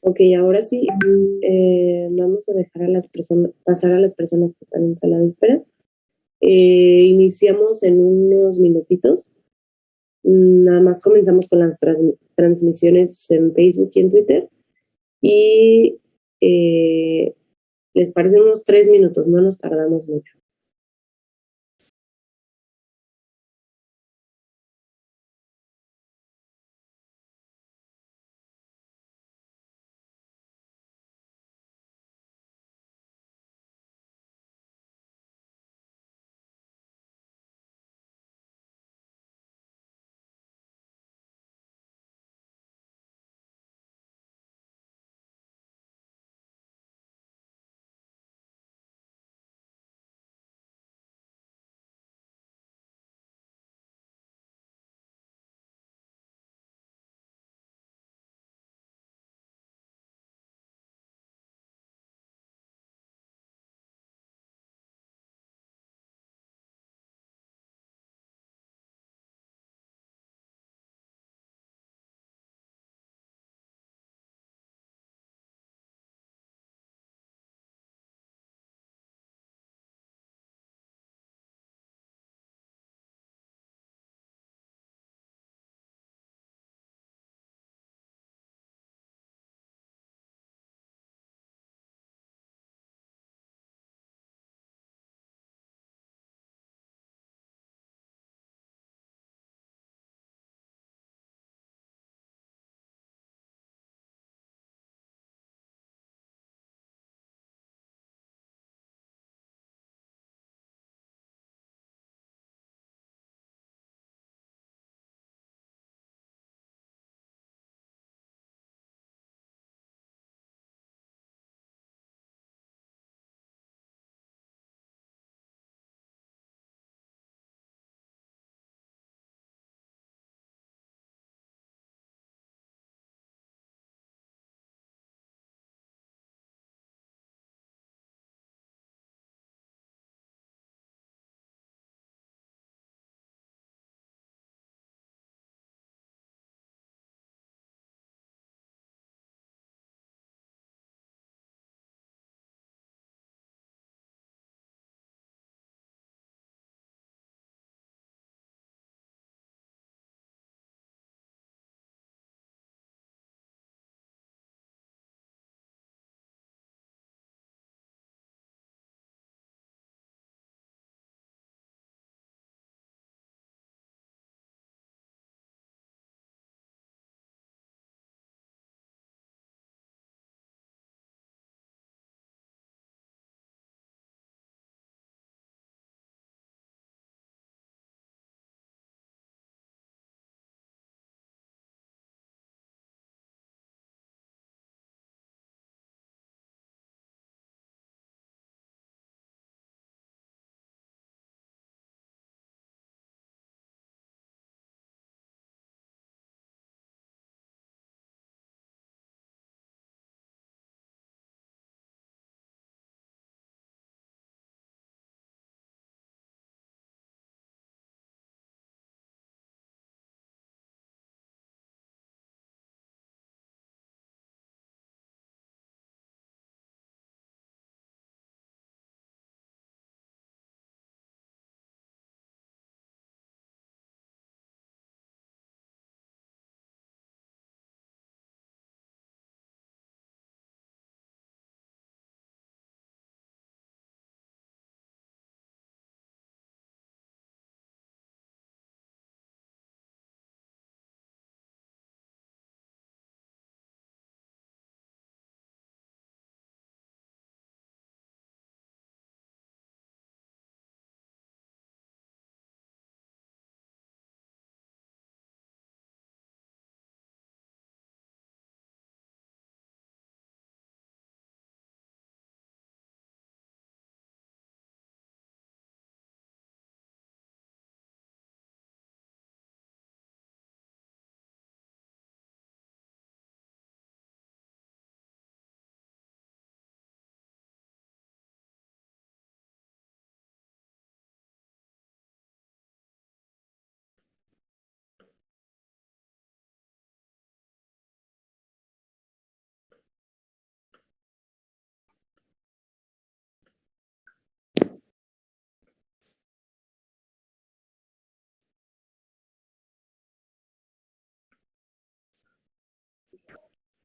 Ok, ahora sí, vamos a dejar a las personas, pasar a las personas que están en sala de espera. Iniciamos en unos minutitos. Nada más comenzamos con las transmisiones en Facebook y en Twitter. Y les parecen unos 3 minutos, no nos tardamos mucho.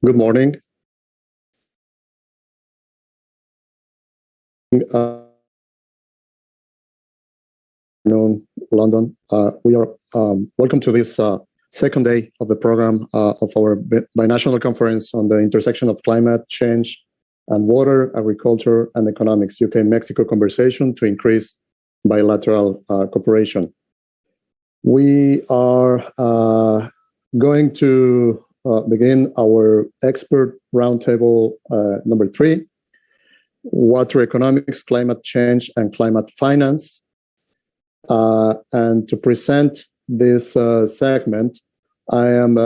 Good morning. London. We are welcome to this second day of the program of our binational conference on the intersection of climate change and water, agriculture, and economics, UK-Mexico conversation to increase bilateral cooperation. We are going to begin our expert roundtable number 3, water economics, climate change, and climate finance. And to present this segment, I am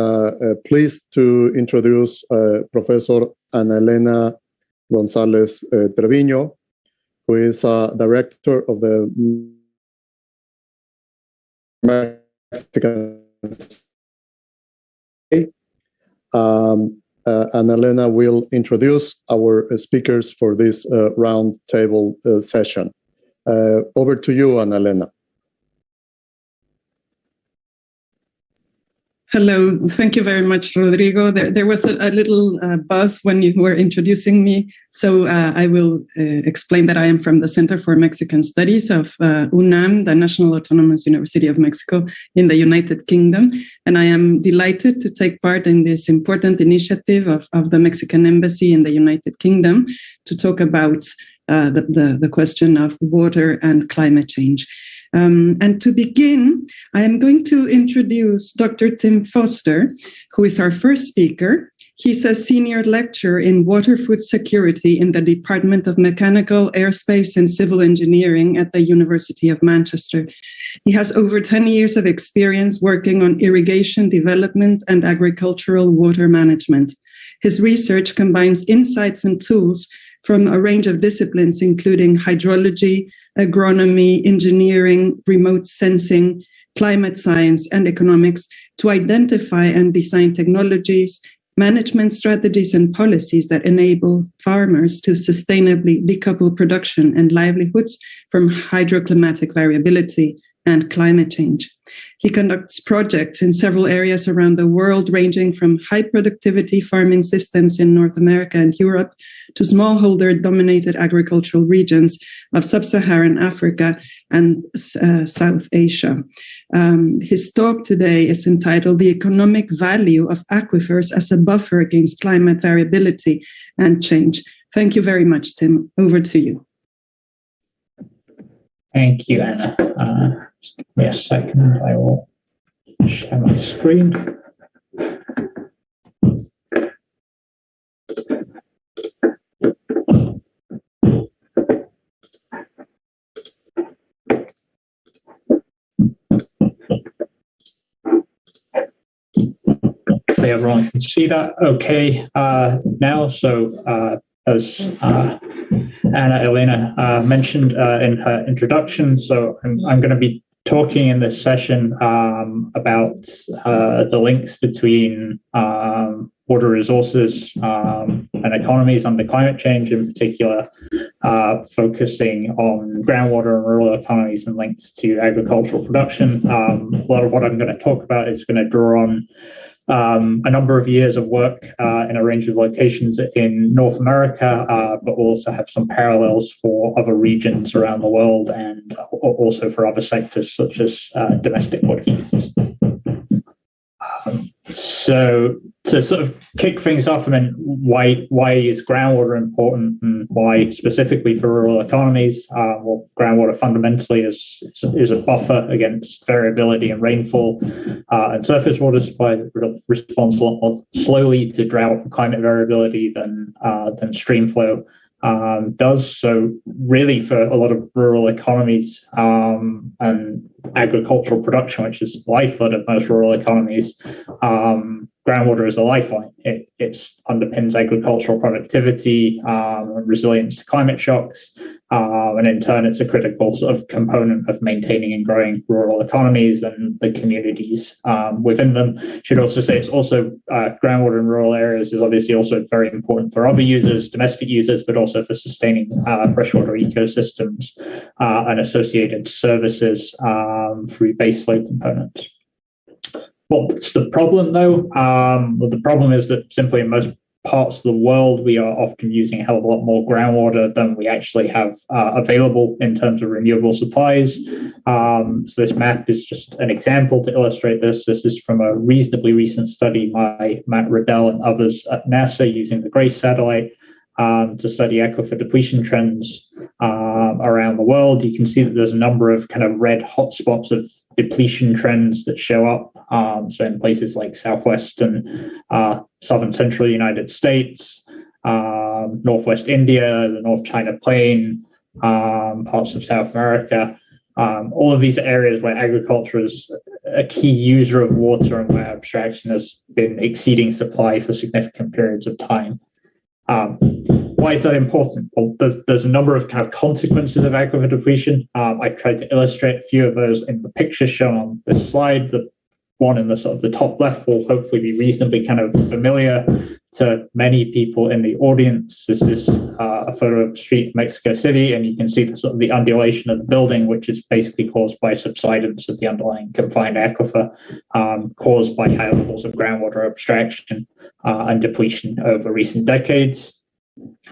pleased to introduce Professor Ana Elena González Treviño, who is director of the Mexican and Elena will introduce our speakers for this roundtable session. Over to you, Ana Elena. Hello, thank you very much, Rodrigo. There was a little buzz when you were introducing me, so I will explain that I am from the Center for Mexican Studies of UNAM, the National Autonomous University of Mexico in the United Kingdom, and I am delighted to take part in this important initiative of the Mexican Embassy in the United Kingdom to talk about the question of water and climate change. And to begin, I am going to introduce Dr. Tim Foster, who is our first speaker. He's a senior lecturer in water food security in the Department of Mechanical, Aerospace and Civil Engineering at the University of Manchester. He has over 10 years of experience working on irrigation development and agricultural water management. His research combines insights and tools from a range of disciplines, including hydrology, agronomy, engineering, remote sensing, climate science, and economics to identify and design technologies, management strategies, and policies that enable farmers to sustainably decouple production and livelihoods from hydroclimatic variability and climate change. He conducts projects in several areas around the world, ranging from high productivity farming systems in North America and Europe to smallholder-dominated agricultural regions of sub-Saharan Africa and South Asia. His talk today is entitled "The Economic Value of Aquifers as a Buffer Against Climate Variability and Change." Thank you very much, Tim. Over to you. Thank you, Anna. Just give me a second. I will share my screen. So everyone can see that okay now. So as Ana Elena mentioned in her introduction, so I'm going to be talking in this session about the links between water resources and economies under climate change, in particular focusing on groundwater and rural economies and links to agricultural production. A lot of what I'm going to talk about is going to draw on a number of years of work in a range of locations in North America, but we'll also have some parallels for other regions around the world and also for other sectors such as domestic water users. So to sort of kick things off, I mean, why is groundwater important and why specifically for rural economies? Well, groundwater fundamentally is a buffer against variability in rainfall and surface water supply that responds a lot more slowly to drought and climate variability than stream flow does. So really for a lot of rural economies and agricultural production, which is the lifeblood of most rural economies, groundwater is a lifeline. It underpins agricultural productivity, resilience to climate shocks, and in turn, it's a critical sort of component of maintaining and growing rural economies and the communities within them. Should also say it's also groundwater in rural areas is obviously also very important for other users, domestic users, but also for sustaining freshwater ecosystems and associated services through baseflow components. What's the problem, though? Well, the problem is that simply in most parts of the world, we are often using a hell of a lot more groundwater than we actually have available in terms of renewable supplies. So this map is just an example to illustrate this. This is from a reasonably recent study by Matt Riddell and others at NASA using the GRACE satellite to study aquifer depletion trends around the world. You can see that there's a number of kind of red hotspots of depletion trends that show up. So in places like southwest and southern central United States, northwest India, the North China Plain, parts of South America, all of these areas where agriculture is a key user of water and where abstraction has been exceeding supply for significant periods of time. Why is that important? Well, there's a number of kind of consequences of aquifer depletion. I tried to illustrate a few of those in the picture shown on this slide. The one in the sort of the top left will hopefully be reasonably kind of familiar to many people in the audience. This is a photo of the street in Mexico City, and you can see the sort of the undulation of the building, which is basically caused by subsidence of the underlying confined aquifer, caused by high levels of groundwater abstraction and depletion over recent decades.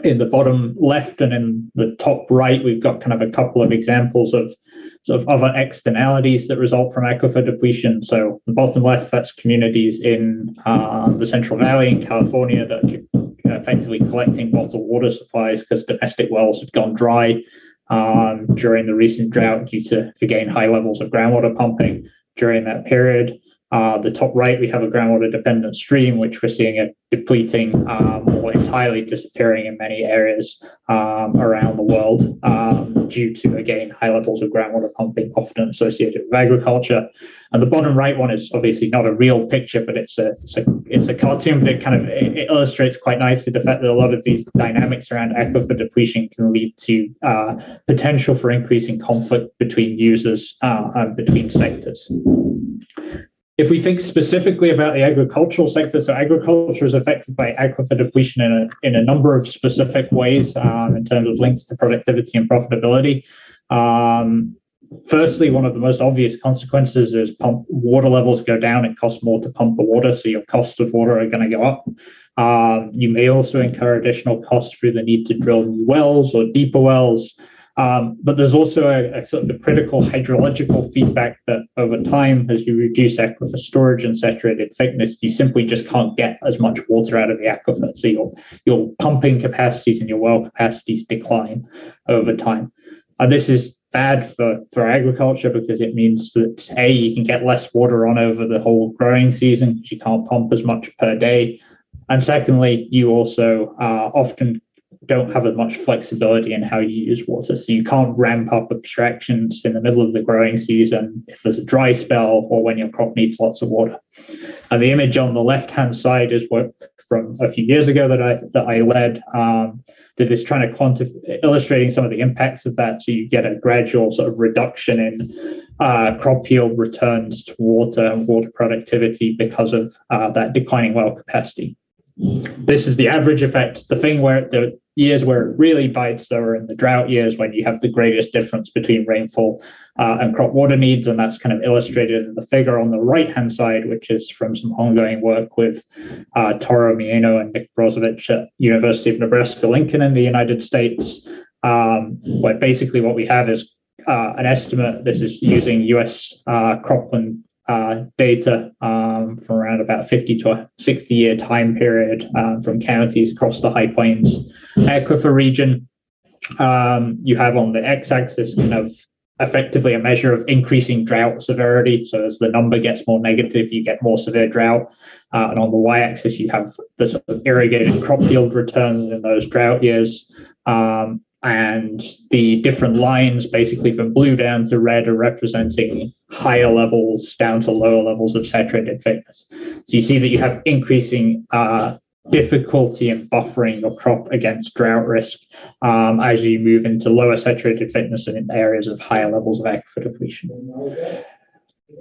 In the bottom left and in the top right, we've got kind of a couple of examples of sort of other externalities that result from aquifer depletion. So the bottom left, that's communities in the Central Valley in California that are effectively collecting bottled water supplies because domestic wells had gone dry during the recent drought due to, again, high levels of groundwater pumping during that period. The top right, we have a groundwater-dependent stream, which we're seeing it depleting or entirely disappearing in many areas around the world due to, again, high levels of groundwater pumping, often associated with agriculture. And the bottom right one is obviously not a real picture, but it's a cartoon, but it illustrates quite nicely the fact that a lot of these dynamics around aquifer depletion can lead to potential for increasing conflict between users and between sectors. If we think specifically about the agricultural sector, so agriculture is affected by aquifer depletion in a number of specific ways in terms of links to productivity and profitability. Firstly, one of the most obvious consequences is water levels go down. It costs more to pump the water, so your costs of water are going to go up. You may also incur additional costs through the need to drill new wells or deeper wells. But there's also a sort of a critical hydrological feedback that over time, as you reduce aquifer storage and saturated thickness, you simply just can't get as much water out of the aquifer. So your pumping capacities and your well capacities decline over time. And this is bad for agriculture because it means that, A, you can get less water on over the whole growing season because you can't pump as much per day. And secondly, you also often don't have as much flexibility in how you use water. So you can't ramp up abstractions in the middle of the growing season if there's a dry spell or when your crop needs lots of water. And the image on the left-hand side is work from a few years ago that I led. That is trying to illustrating some of the impacts of that. So you get a gradual sort of reduction in crop yield returns to water and water productivity because of that declining well capacity. This is the average effect. The thing where the years where it really bites are in the drought years when you have the greatest difference between rainfall and crop water needs, and that's kind of illustrated in the figure on the right-hand side, which is from some ongoing work with Toro Mieno and Nick Brozovic at University of Nebraska-Lincoln in the United States, where basically what we have is an estimate. This is using U.S. cropland data from around about 50 to a 60-year time period from counties across the High Plains aquifer region. You have on the x-axis kind of effectively a measure of increasing drought severity. So as the number gets more negative, you get more severe drought. And on the y-axis, you have the sort of irrigated crop yield returns in those drought years. And the different lines, basically from blue down to red, are representing higher levels down to lower levels of saturated thickness. So you see that you have increasing difficulty in buffering your crop against drought risk as you move into lower saturated thickness and in areas of higher levels of aquifer depletion.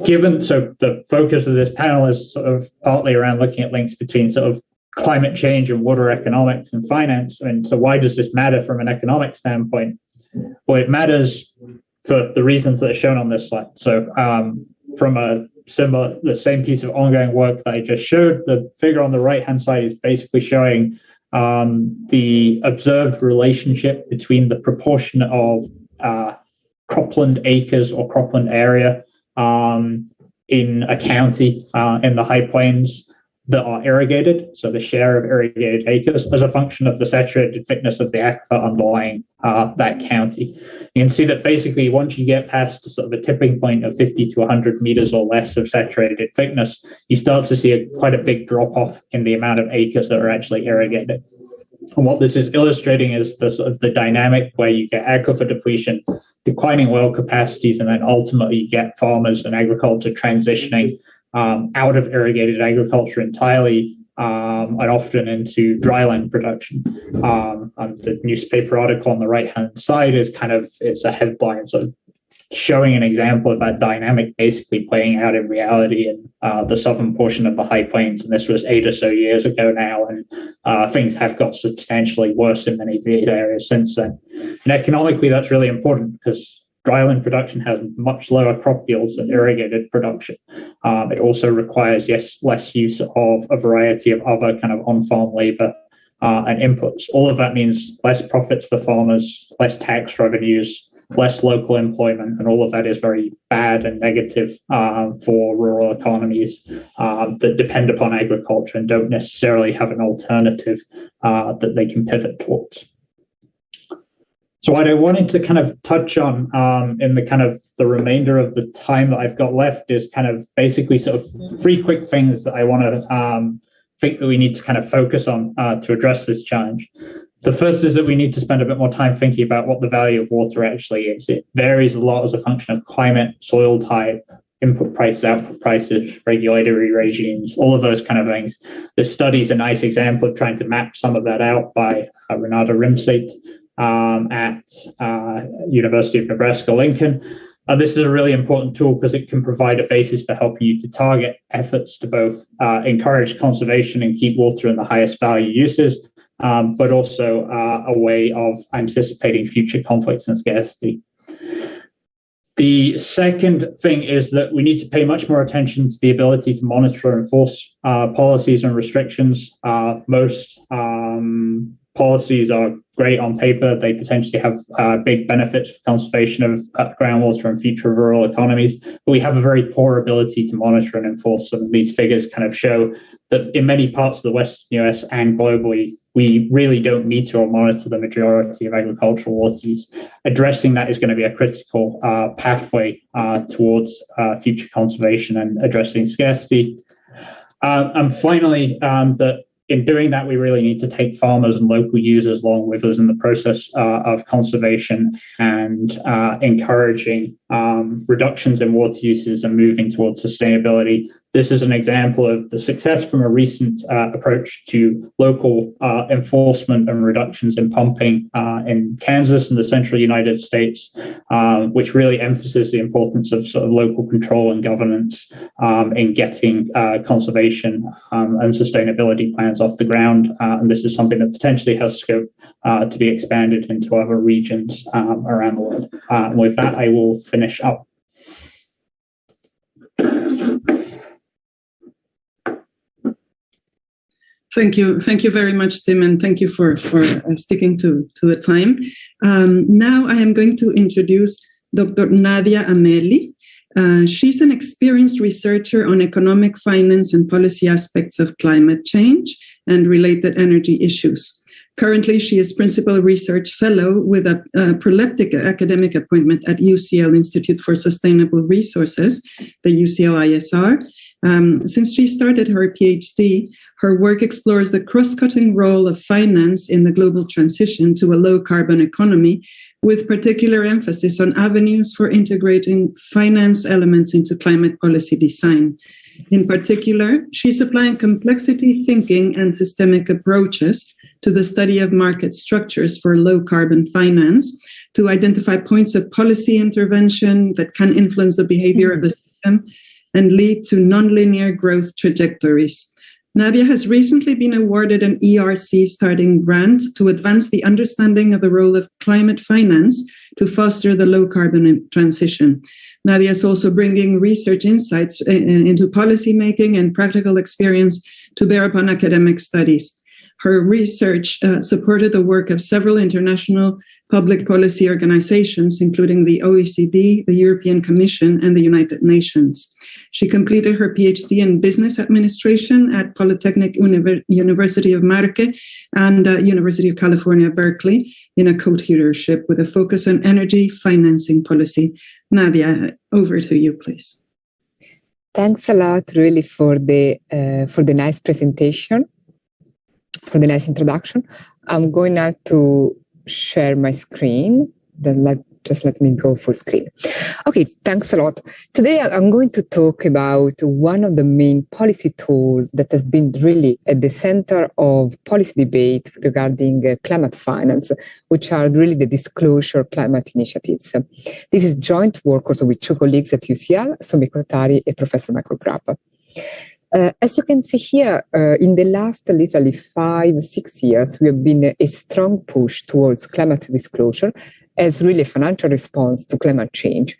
So the focus of this panel is sort of partly around looking at links between sort of climate change and water economics and finance. And so why does this matter from an economic standpoint? Well, it matters for the reasons that are shown on this slide. So from a the same piece of ongoing work that I just showed. The figure on the right-hand side is basically showing the observed relationship between the proportion of cropland acres or cropland area in a county in the High Plains that are irrigated, so the share of irrigated acres as a function of the saturated thickness of the aquifer underlying that county. You can see that basically once you get past sort of a tipping point of 50 to 100 meters or less of saturated thickness, you start to see quite a big drop off in the amount of acres that are actually irrigated. And what this is illustrating is the sort of the dynamic where you get aquifer depletion, declining well capacities, and then ultimately you get farmers and agriculture transitioning out of irrigated agriculture entirely, and often into dryland production. And the newspaper article on the right-hand side is it's a headline sort of showing an example of that dynamic basically playing out in reality in the southern portion of the High Plains. And this was 8 or so years ago now, and things have got substantially worse in many of the areas since then. And economically, that's really important because dryland production has much lower crop yields than irrigated production. It also requires, less use of a variety of other kind of on-farm labor and inputs. All of that means less profits for farmers, less tax revenues, less local employment, and all of that is very bad and negative for rural economies that depend upon agriculture and don't necessarily have an alternative that they can pivot towards. So what I wanted to kind of touch on in the kind of the remainder of the time that I've got left is kind of basically sort of 3 quick things that I want to think that we need to kind of focus on to address this challenge. The first is that we need to spend a bit more time thinking about what the value of water actually is. It varies a lot as a function of climate, soil type, input prices, output prices, regulatory regimes, all of those kind of things. This study is a nice example of trying to map some of that out by Renata Rimseit at University of Nebraska-Lincoln. This is a really important tool because it can provide a basis for helping you to target efforts to both encourage conservation and keep water in the highest value uses, but also a way of anticipating future conflicts and scarcity. The second thing is that we need to pay much more attention to the ability to monitor and enforce policies and restrictions. Most policies are great on paper. They potentially have big benefits for conservation of groundwater and future rural economies, but we have a very poor ability to monitor and enforce them. These figures kind of show that in many parts of the Western US and globally, we really don't meter or monitor the majority of agricultural water use. Addressing that is going to be a critical pathway towards future conservation and addressing scarcity. And finally, that in doing that, we really need to take farmers and local users along with us in the process of conservation and encouraging reductions in water uses and moving towards sustainability. This is an example of the success from a recent approach to local enforcement and reductions in pumping in Kansas and the central United States, which really emphasizes the importance of sort of local control and governance in getting conservation and sustainability plans off the ground. And this is something that potentially has scope to be expanded into other regions around the world. And with that, I will finish up. Thank you very much, Tim, and thank you for sticking to the time. Now I am going to introduce Dr. Nadia Ameli. She's an experienced researcher on economic, finance, and policy aspects of climate change and related energy issues. Currently, she is Principal Research Fellow with a proleptic academic appointment at UCL Institute for Sustainable Resources, the UCL-ISR. Since she started her PhD, her work explores the cross-cutting role of finance in the global transition to a low-carbon economy, with particular emphasis on avenues for integrating finance elements into climate policy design. In particular, she's applying complexity thinking and systemic approaches to the study of market structures for low-carbon finance to identify points of policy intervention that can influence the behavior of the system and lead to nonlinear growth trajectories. Nadia has recently been awarded an ERC starting grant to advance the understanding of the role of climate finance to foster the low-carbon transition. Nadia is also bringing research insights into policy making and practical experience to bear upon academic studies. Her research supported the work of several international public policy organizations, including the OECD, the European Commission, and the United Nations. She completed her PhD in business administration at Polytechnic University of Marque and University of California, Berkeley, in a co-tutorship with a focus on energy financing policy. Nadia, over to you, please. Thanks a lot, really, for the nice presentation, for the nice introduction. I'm going now to share my screen. Then just let me go full screen. Okay, thanks a lot. Today, I'm going to talk about one of the main policy tools that has been really at the center of policy debate regarding climate finance, which are really the disclosure climate initiatives. This is joint work also with two colleagues at UCL, Somi Kotari and Professor Michael Grapp. As you can see here, in the last literally 5-6 years, we have been a strong push towards climate disclosure as really a financial response to climate change.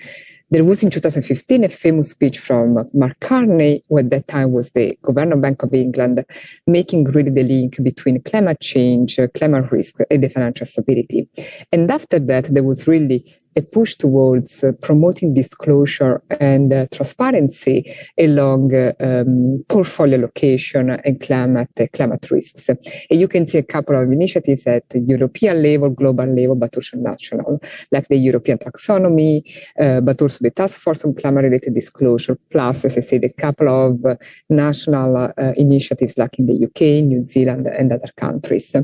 There was in 2015 a famous speech from Mark Carney, who at that time was the Governor of Bank of England, making really the link between climate change, climate risk, and the financial stability. And after that, there was really a push towards promoting disclosure and transparency along portfolio allocation and climate risks. And you can see a couple of initiatives at the European level, global level, but also national, like the European taxonomy, but also the Task Force on Climate-Related Disclosure, plus, as I said, a couple of national initiatives like in the UK, New Zealand, and other countries.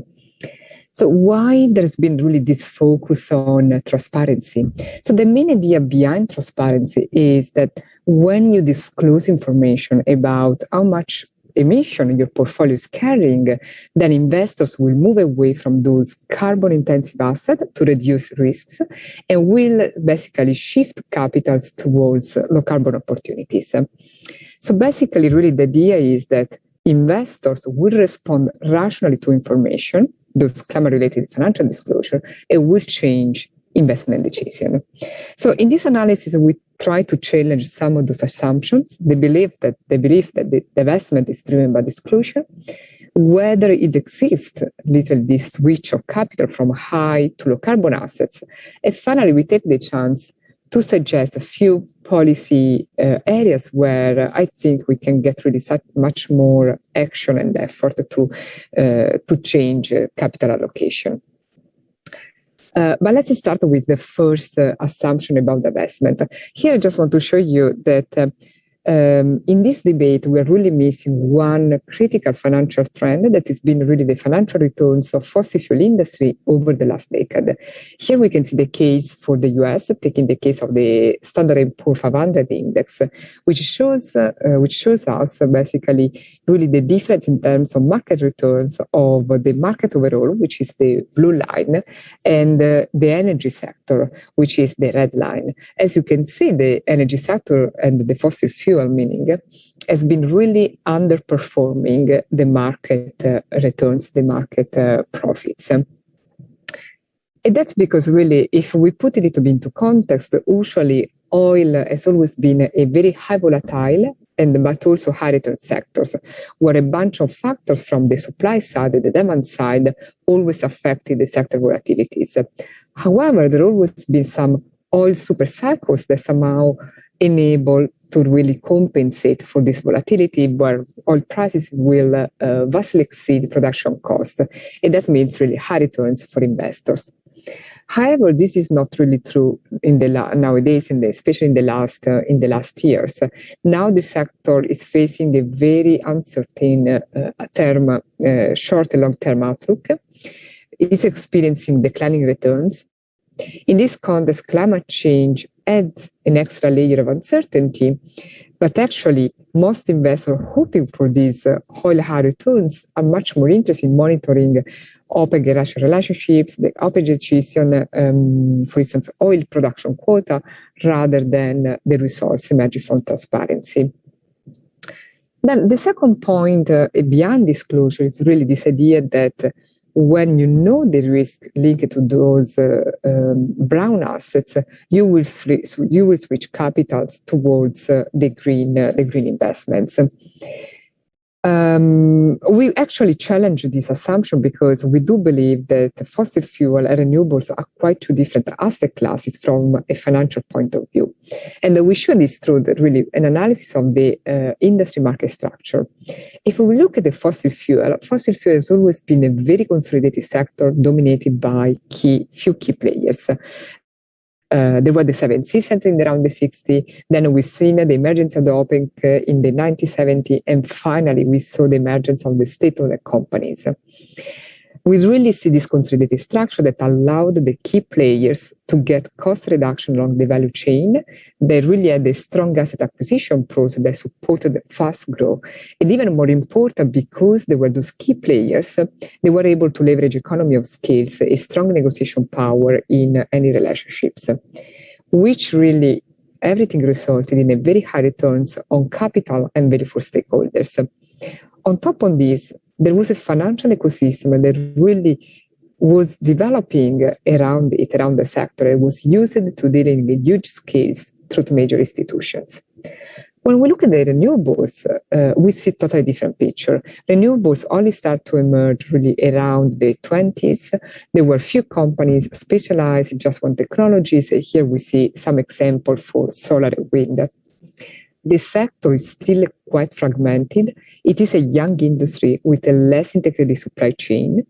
So why there's been really this focus on transparency? So the main idea behind transparency is that when you disclose information about how much emission your portfolio is carrying, then investors will move away from those carbon-intensive assets to reduce risks and will basically shift capitals towards low-carbon opportunities. So basically, really, the idea is that investors will respond rationally to information, those climate-related financial disclosure, and will change investment decision. So in this analysis, we try to challenge some of those assumptions. They believe that the investment is driven by disclosure, whether it exists, literally this switch of capital from high to low carbon assets. And finally, we take the chance to suggest a few policy areas where I think we can get really much more action and effort to change capital allocation. But let's start with the first assumption about divestment. Here, I just want to show you that in this debate, we are really missing one critical financial trend that has been really the financial returns of fossil fuel industry over the last decade. Here we can see the case for the US, taking the case of the Standard & Poor's 500 index, which shows us basically really the difference in terms of market returns of the market overall, which is the blue line, and the energy sector, which is the red line. As you can see, the energy sector and the fossil fuel meaning has been really underperforming the market returns, the market profits. And that's because really, if we put it a little bit into context, usually oil has always been a very high volatile but also high return sectors, where a bunch of factors from the supply side and the demand side always affected the sector volatilities. However, there always been some oil super cycles that somehow enable to really compensate for this volatility, where oil prices will vastly exceed production costs. And that means really high returns for investors. However, this is not really true nowadays, especially in the last years. Now the sector is facing a very uncertain short and long-term outlook. It's experiencing declining returns. In this context, climate change adds an extra layer of uncertainty, but actually most investors hoping for these oil high returns are much more interested in monitoring OPEC and Russia relationships, the OPEC decision, for instance, oil production quota, rather than the results emerging from transparency. Then the second point beyond disclosure is really this idea that when you know the risk linked to those brown assets, you will switch capitals towards the green investments. We actually challenge this assumption because we do believe that fossil fuel and renewables are quite two different asset classes from a financial point of view. And we show this through really an analysis of the industry market structure. If we look at the fossil fuel has always been a very consolidated sector dominated by few key players. There were the 7 seasons in around the 60s. Then we've seen the emergence of the OPEC in the 1970s. And finally, we saw the emergence of the state-owned companies. We really see this consolidated structure that allowed the key players to get cost reduction along the value chain. They really had a strong asset acquisition process that supported fast growth. And even more important, because they were those key players, they were able to leverage economy of scales, a strong negotiation power in any relationships, which really everything resulted in a very high returns on capital and value for stakeholders. On top of this, there was a financial ecosystem that really was developing around the sector. It was used to deal in huge scales through major institutions. When we look at the renewables, we see a totally different picture. Renewables only start to emerge really around the 20s. There were few companies specialized in just one technologies. Here we see some example for solar and wind. The sector is still quite fragmented. It is a young industry with a less integrated supply chain.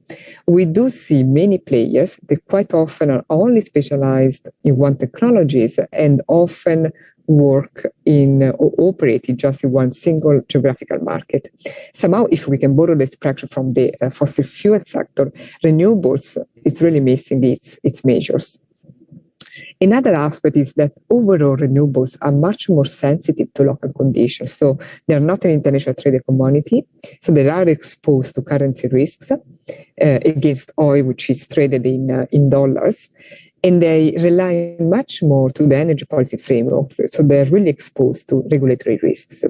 We do see many players that quite often are only specialized in one technologies and often work in or operate just in one single geographical market. Somehow, if we can borrow the expression from the fossil fuel sector, renewables, it's really missing its measures. Another aspect is that overall renewables are much more sensitive to local conditions. So they're not an international traded commodity. So they are exposed to currency risks against oil, which is traded in dollars. And they rely much more to the energy policy framework. So they're really exposed to regulatory risks.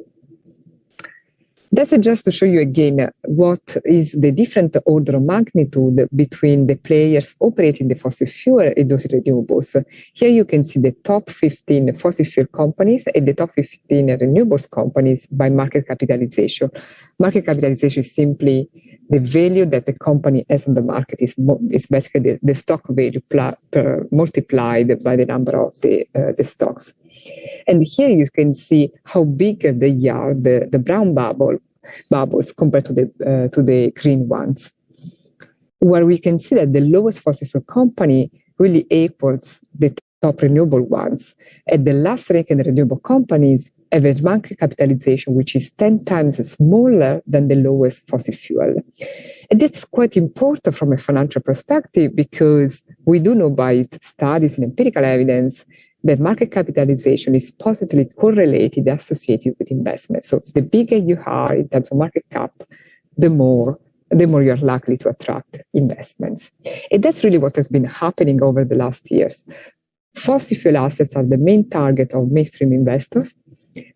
That's just to show you again what is the different order of magnitude between the players operating the fossil fuel and those renewables. Here you can see the top 15 fossil fuel companies and the top 15 renewables companies by market capitalization. Market capitalization is simply the value that the company has on the market. Is basically the stock value multiplied by the number of the stocks. And here you can see how big they are, the brown bubbles compared to the green ones, where we can see that the lowest fossil fuel company really equals the top renewable ones. And the last ranked renewable companies have a market capitalization which is 10 times smaller than the lowest fossil fuel. And that's quite important from a financial perspective because we do know by studies and empirical evidence that market capitalization is positively correlated, associated with investment. So the bigger you are in terms of market cap, the more you're likely to attract investments. And that's really what has been happening over the last years. Fossil fuel assets are the main target of mainstream investors.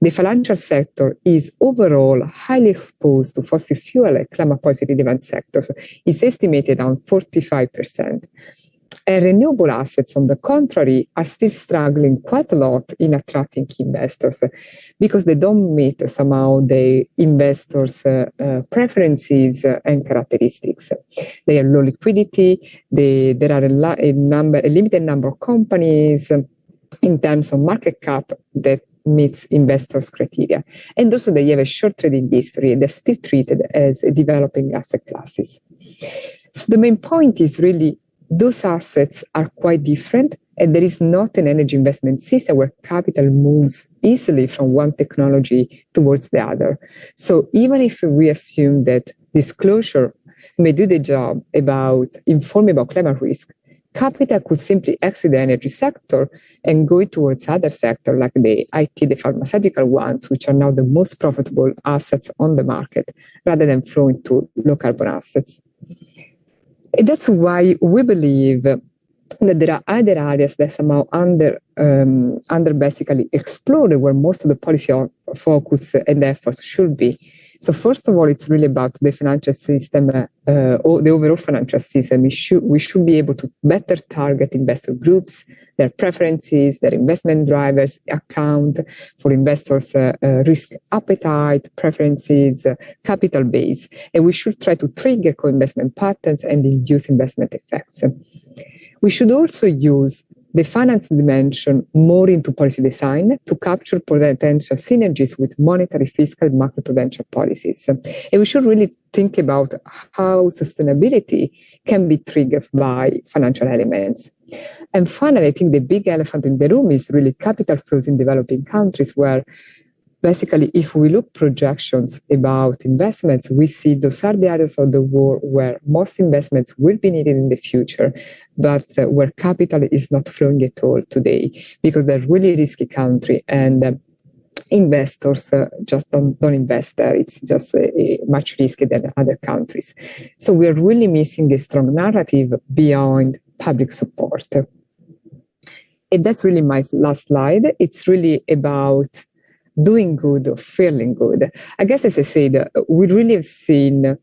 The financial sector is overall highly exposed to fossil fuel and climate policy relevant sectors. It's estimated around 45%. And renewable assets, on the contrary, are still struggling quite a lot in attracting key investors because they don't meet somehow the investors' preferences and characteristics. They have low liquidity. There are a limited number of companies in terms of market cap that meets investors' criteria. And also they have a short trading history and they're still treated as developing asset classes. So the main point is really those assets are quite different, and there is not an energy investment system where capital moves easily from one technology towards the other. So even if we assume that disclosure may do the job about informing about climate risk, capital could simply exit the energy sector and go towards other sectors like the IT, the pharmaceutical ones, which are now the most profitable assets on the market, rather than flowing to low carbon assets. That's why we believe that there are other areas that somehow under basically explored where most of the policy focus and efforts should be. So first of all, it's really about the financial system, or the overall financial system. We should be able to better target investor groups, their preferences, their investment drivers, account for investors' risk appetite, preferences, capital base. And we should try to trigger co-investment patterns and induce investment effects. We should also use the finance dimension more into policy design to capture potential synergies with monetary, fiscal, and macroprudential policies. And we should really think about how sustainability can be triggered by financial elements. And finally, I think the big elephant in the room is really capital flows in developing countries, where basically, if we look projections about investments, we see those are the areas of the world where most investments will be needed in the future, but where capital is not flowing at all today, because they're really risky country and investors just don't invest there. It's just much riskier than other countries. So we're really missing a strong narrative beyond public support. And that's really my last slide. It's really about doing good or feeling good. I guess, as I said, we really have seen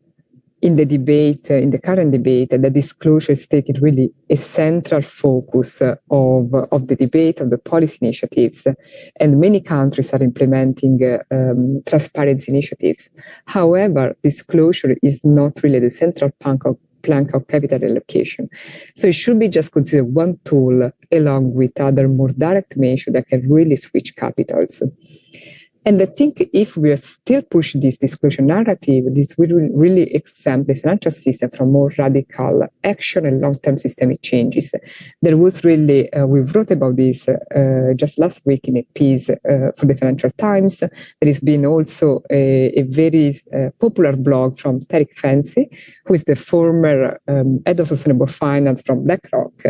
in the debate, in the current debate, that disclosure is taking really a central focus of the debate, of the policy initiatives, and many countries are implementing transparency initiatives. However, disclosure is not really the central plank of capital allocation. So it should be just considered one tool along with other more direct measures that can really switch capitals. And I think if we are still pushing this disclosure narrative, this will really exempt the financial system from more radical action and long-term systemic changes. There was really, we wrote about this just last week in a piece for the Financial Times. There has been also a very popular blog from Tariq Fancy, who is the former head of sustainable finance from BlackRock,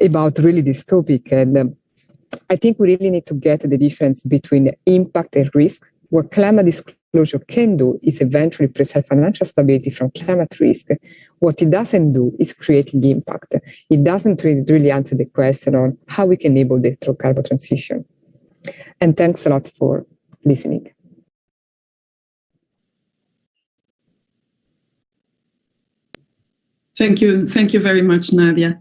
about really this topic. And I think we really need to get the difference between impact and risk. What climate disclosure can do is eventually preserve financial stability from climate risk. What it doesn't do is creating the impact. It doesn't really answer the question on how we can enable the true carbon transition. And thanks a lot for listening. Thank you. Thank you very much, Nadia.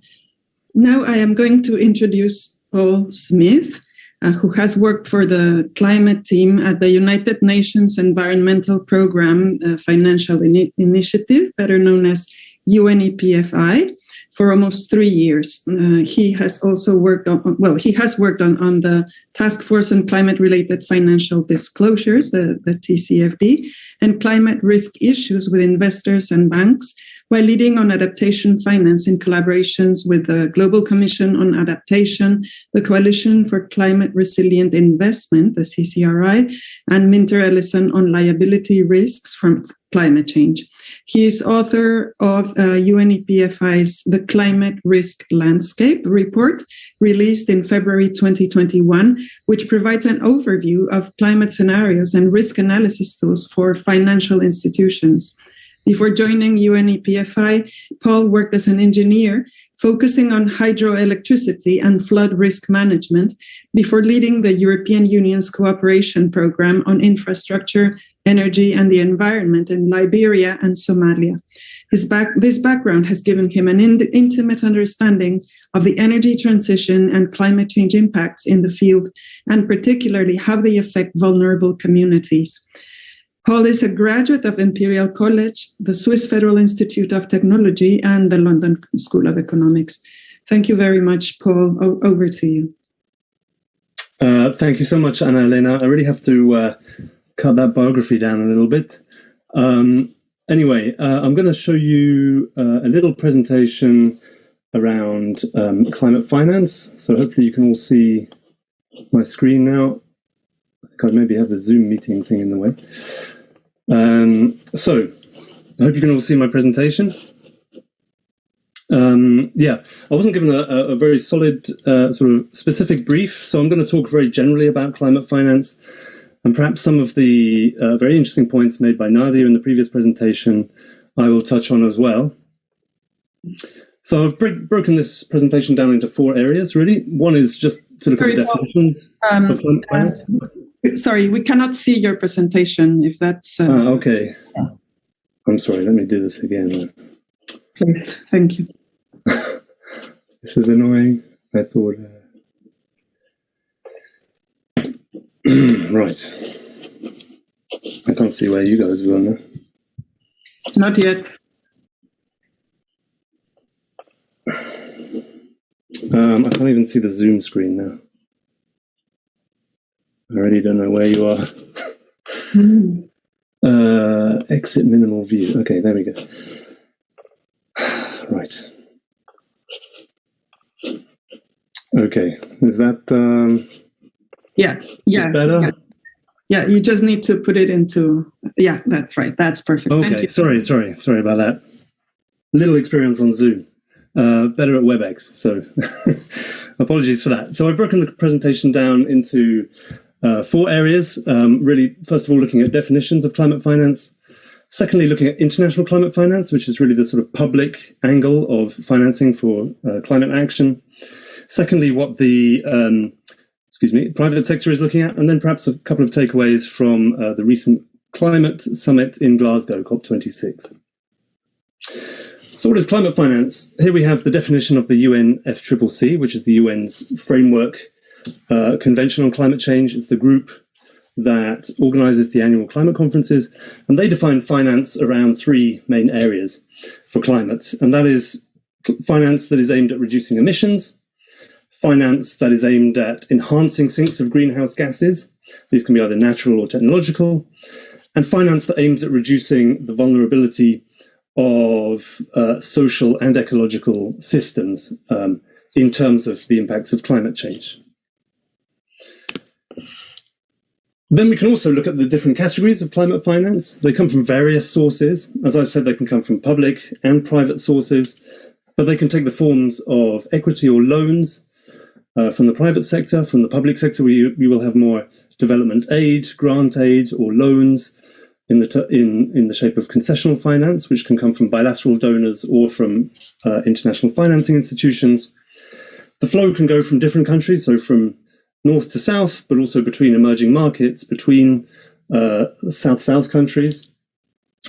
Now I am going to introduce Paul Smith, who has worked for the climate team at the United Nations Environmental Programme Financial Initiative, better known as UNEPFI, for almost 3 years. He has also worked on the Task Force on Climate-Related Financial Disclosures, the TCFD, and climate risk issues with investors and banks, while leading on adaptation finance in collaborations with the Global Commission on Adaptation, the Coalition for Climate Resilient Investment, the CCRI, and Minter Ellison on liability risks from climate change. He is author of UNEPFI's The Climate Risk Landscape report, released in February 2021, which provides an overview of climate scenarios and risk analysis tools for financial institutions. Before joining UNEPFI, Paul worked as an engineer focusing on hydroelectricity and flood risk management before leading the European Union's cooperation program on infrastructure, energy, and the environment in Liberia and Somalia. This background has given him an intimate understanding of the energy transition and climate change impacts in the field, and particularly how they affect vulnerable communities. Paul is a graduate of Imperial College, the Swiss Federal Institute of Technology, and the London School of Economics. Thank you very much, Paul. Over to you. Thank you so much, Anna Elena. I really have to cut that biography down a little bit. Anyway, I'm going to show you a little presentation around climate finance. So hopefully you can all see my screen now. I think I maybe have the Zoom meeting thing in the way. So I hope you can all see my presentation. Yeah, I wasn't given a very solid sort of specific brief, so I'm going to talk very generally about climate finance, and perhaps some of the very interesting points made by Nadia in the previous presentation I will touch on as well. So I've broken this presentation down into 4 areas, really. One is just to look at the definitions of climate finance. Sorry, we cannot see your presentation. If that's okay. Yeah. I'm sorry. Let me do this again. Please, thank you. This is annoying. I thought. Right. I can't see where you guys were now. Not yet. I can't even see the Zoom screen now. I already don't know where you are. Exit minimal view. Okay, there we go. Right. Okay, is that yeah, better? Yeah, you just need to put it into, yeah, that's right. That's perfect. Okay, thank you. Sorry about that. Little experience on Zoom. Better at WebEx, so apologies for that. So I've broken the presentation down into 4 areas. Really, first of all, looking at definitions of climate finance. Secondly, looking at international climate finance, which is really the sort of public angle of financing for climate action. Secondly, what the private sector is looking at, and then perhaps a couple of takeaways from the recent climate summit in Glasgow, COP26. So what is climate finance? Here we have the definition of the UNFCCC, which is the UN's framework convention on climate change. It's the group that organizes the annual climate conferences, and they define finance around 3 main areas for climate, and that is finance that is aimed at reducing emissions, finance that is aimed at enhancing sinks of greenhouse gases, these can be either natural or technological, and finance that aims at reducing the vulnerability of social and ecological systems in terms of the impacts of climate change. Then we can also look at the different categories of climate finance. They come from various sources. As I've said, they can come from public and private sources, but they can take the forms of equity or loans from the private sector. From the public sector, we will have more development aid, grant aid, or loans in the shape of concessional finance, which can come from bilateral donors or from international financing institutions. The flow can go from different countries, so from north to south, but also between emerging markets, between South-South countries.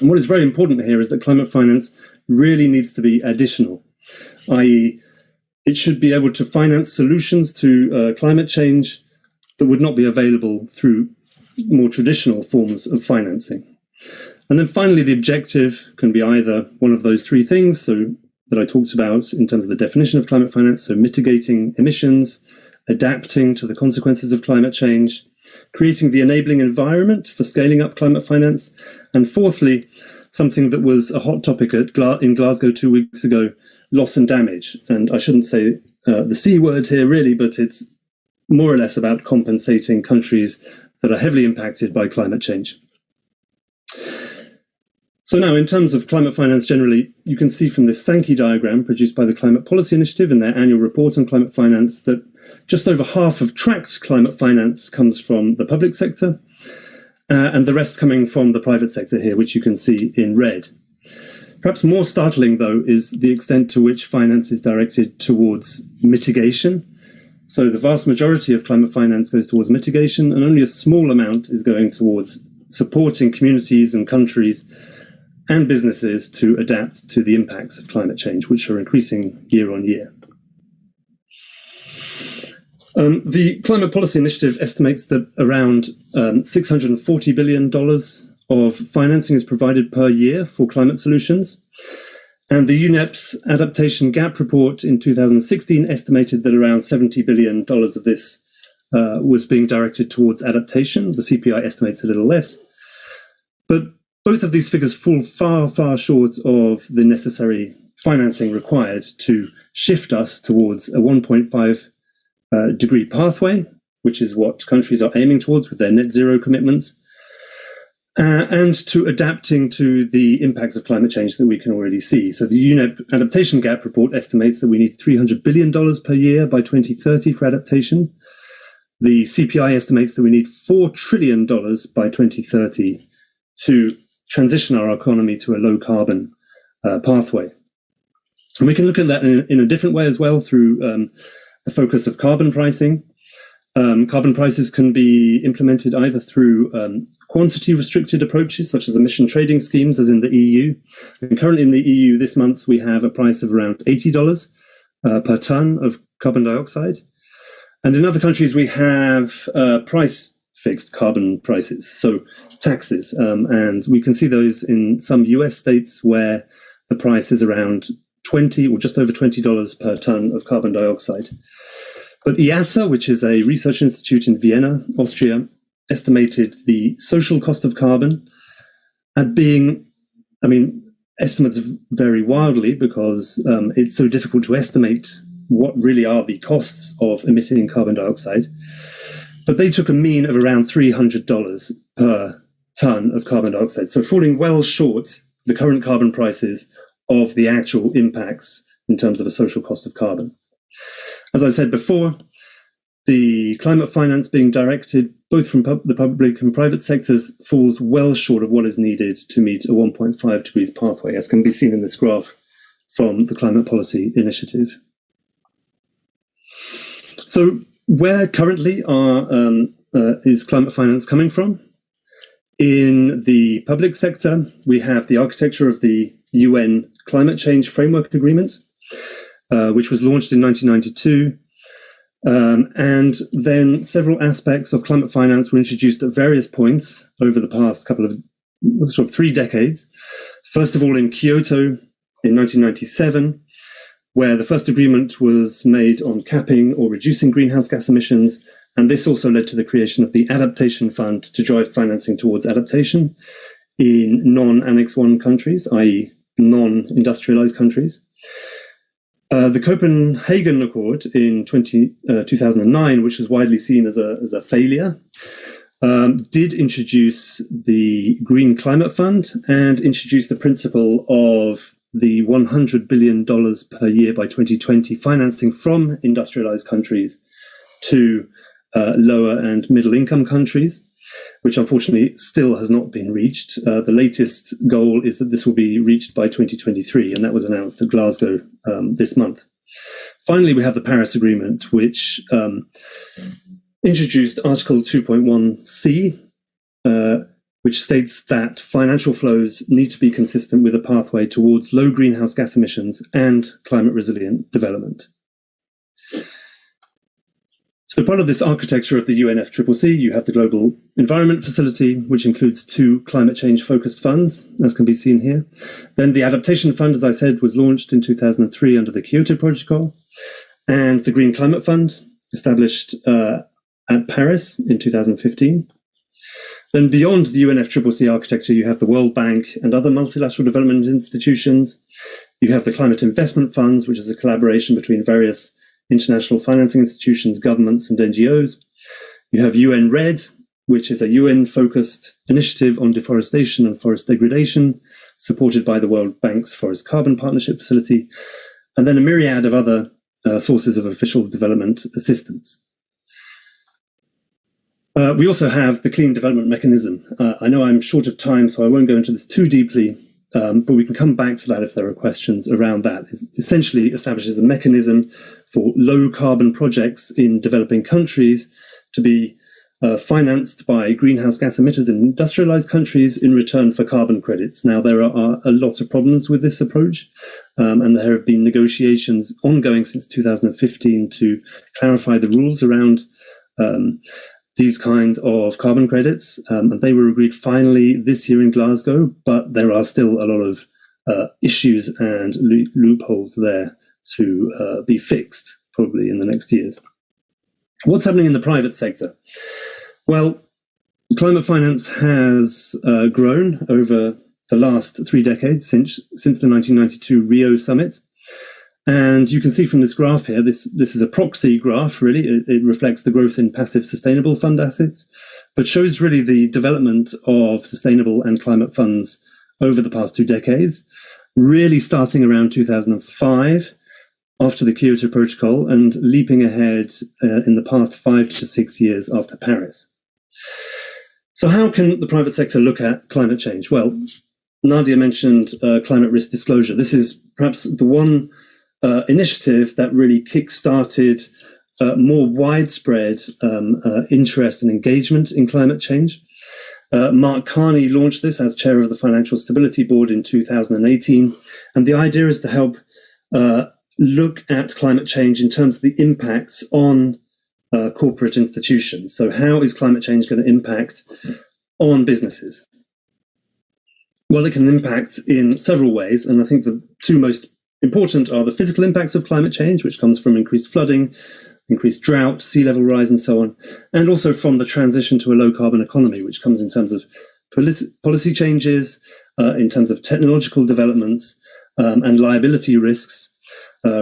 And what is very important here is that climate finance really needs to be additional, i.e., it should be able to finance solutions to climate change that would not be available through more traditional forms of financing. And then finally, the objective can be either one of those 3 things, so that I talked about in terms of the definition of climate finance, so mitigating emissions, adapting to the consequences of climate change, creating the enabling environment for scaling up climate finance, and fourthly, something that was a hot topic in Glasgow 2 weeks ago, loss and damage. And I shouldn't say the C word here really, but it's more or less about compensating countries that are heavily impacted by climate change. So now, in terms of climate finance generally, you can see from this Sankey diagram produced by the Climate Policy Initiative in their annual report on climate finance that just over half of tracked climate finance comes from the public sector, and the rest coming from the private sector here, which you can see in red. Perhaps more startling, though, is the extent to which finance is directed towards mitigation. So the vast majority of climate finance goes towards mitigation, and only a small amount is going towards supporting communities and countries and businesses to adapt to the impacts of climate change, which are increasing year on year. The Climate Policy Initiative estimates that around $640 billion of financing is provided per year for climate solutions. And the UNEP's Adaptation Gap Report in 2016 estimated that around $70 billion of this was being directed towards adaptation. The CPI estimates a little less. But both of these figures fall far, far short of the necessary financing required to shift us towards a 1.5 degree pathway, which is what countries are aiming towards with their net zero commitments, and to adapting to the impacts of climate change that we can already see. So the UNEP Adaptation Gap Report estimates that we need $300 billion per year by 2030 for adaptation. The CPI estimates that we need $4 trillion by 2030 to transition our economy to a low carbon pathway. And we can look at that in a different way as well through the focus of carbon pricing. Carbon prices can be implemented either through quantity-restricted approaches, such as emission trading schemes, as in the EU. And currently in the EU this month, we have a price of around $80 per ton of carbon dioxide. And in other countries, we have price-fixed carbon prices, so taxes. And we can see those in some US states where the price is around $20 or just over $20 per ton of carbon dioxide. But IASA, which is a research institute in Vienna, Austria, estimated the social cost of carbon at being, estimates vary wildly because it's so difficult to estimate what really are the costs of emitting carbon dioxide. But they took a mean of around $300 per ton of carbon dioxide. So falling well short the current carbon prices of the actual impacts in terms of a social cost of carbon. As I said before, the climate finance being directed both from the public and private sectors falls well short of what is needed to meet a 1.5 degrees pathway, as can be seen in this graph from the Climate Policy Initiative. So where currently is climate finance coming from? In the public sector, we have the architecture of the UN Climate Change Framework Agreement, which was launched in 1992. And then several aspects of climate finance were introduced at various points over the past couple of 3 decades. First of all, in Kyoto in 1997, where the first agreement was made on capping or reducing greenhouse gas emissions. And this also led to the creation of the Adaptation Fund to drive financing towards adaptation in non-Annex 1 countries, i.e. non-industrialized countries. The Copenhagen Accord in 2009, which was widely seen as a failure, did introduce the Green Climate Fund and introduced the principle of the $100 billion per year by 2020 financing from industrialized countries to lower and middle income countries, which unfortunately still has not been reached. The latest goal is that this will be reached by 2023, and that was announced at Glasgow this month. Finally, we have the Paris Agreement, which introduced Article 2.1c, which states that financial flows need to be consistent with a pathway towards low greenhouse gas emissions and climate resilient development. So part of this architecture of the UNFCCC, you have the Global Environment Facility, which includes 2 climate change focused funds, as can be seen here. Then the Adaptation Fund, as I said, was launched in 2003 under the Kyoto Protocol, and the Green Climate Fund, established at Paris in 2015. Then beyond the UNFCCC architecture, you have the World Bank and other multilateral development institutions. You have the Climate Investment Funds, which is a collaboration between various international financing institutions, governments, and NGOs. You have UN RED, which is a UN-focused initiative on deforestation and forest degradation, supported by the World Bank's Forest Carbon Partnership Facility, and then a myriad of other sources of official development assistance. We also have the Clean Development Mechanism. I know I'm short of time, so I won't go into this too deeply, but we can come back to that if there are questions around that. It essentially establishes a mechanism for low carbon projects in developing countries to be financed by greenhouse gas emitters in industrialized countries in return for carbon credits. Now, there are a lot of problems with this approach, and there have been negotiations ongoing since 2015 to clarify the rules around these kinds of carbon credits, and they were agreed finally this year in Glasgow, but there are still a lot of issues and loopholes there to be fixed, probably in the next years. What's happening in the private sector? Well, climate finance has grown over the last 3 decades, since the 1992 Rio summit. And you can see from this graph here, this is a proxy graph, really. It reflects the growth in passive sustainable fund assets, but shows really the development of sustainable and climate funds over the past 2 decades, really starting around 2005 after the Kyoto Protocol and leaping ahead in the past 5 to 6 years after Paris. So how can the private sector look at climate change? Well, Nadia mentioned climate risk disclosure. This is perhaps the one initiative that really kick-started more widespread interest and engagement in climate change. Mark Carney launched this as chair of the Financial Stability Board in 2018. And the idea is to help look at climate change in terms of the impacts on corporate institutions. So how is climate change going to impact on businesses? Well, it can impact in several ways. And I think the two most important are the physical impacts of climate change, which comes from increased flooding, increased drought, sea level rise, and so on, and also from the transition to a low-carbon economy, which comes in terms of policy changes, in terms of technological developments, and liability risks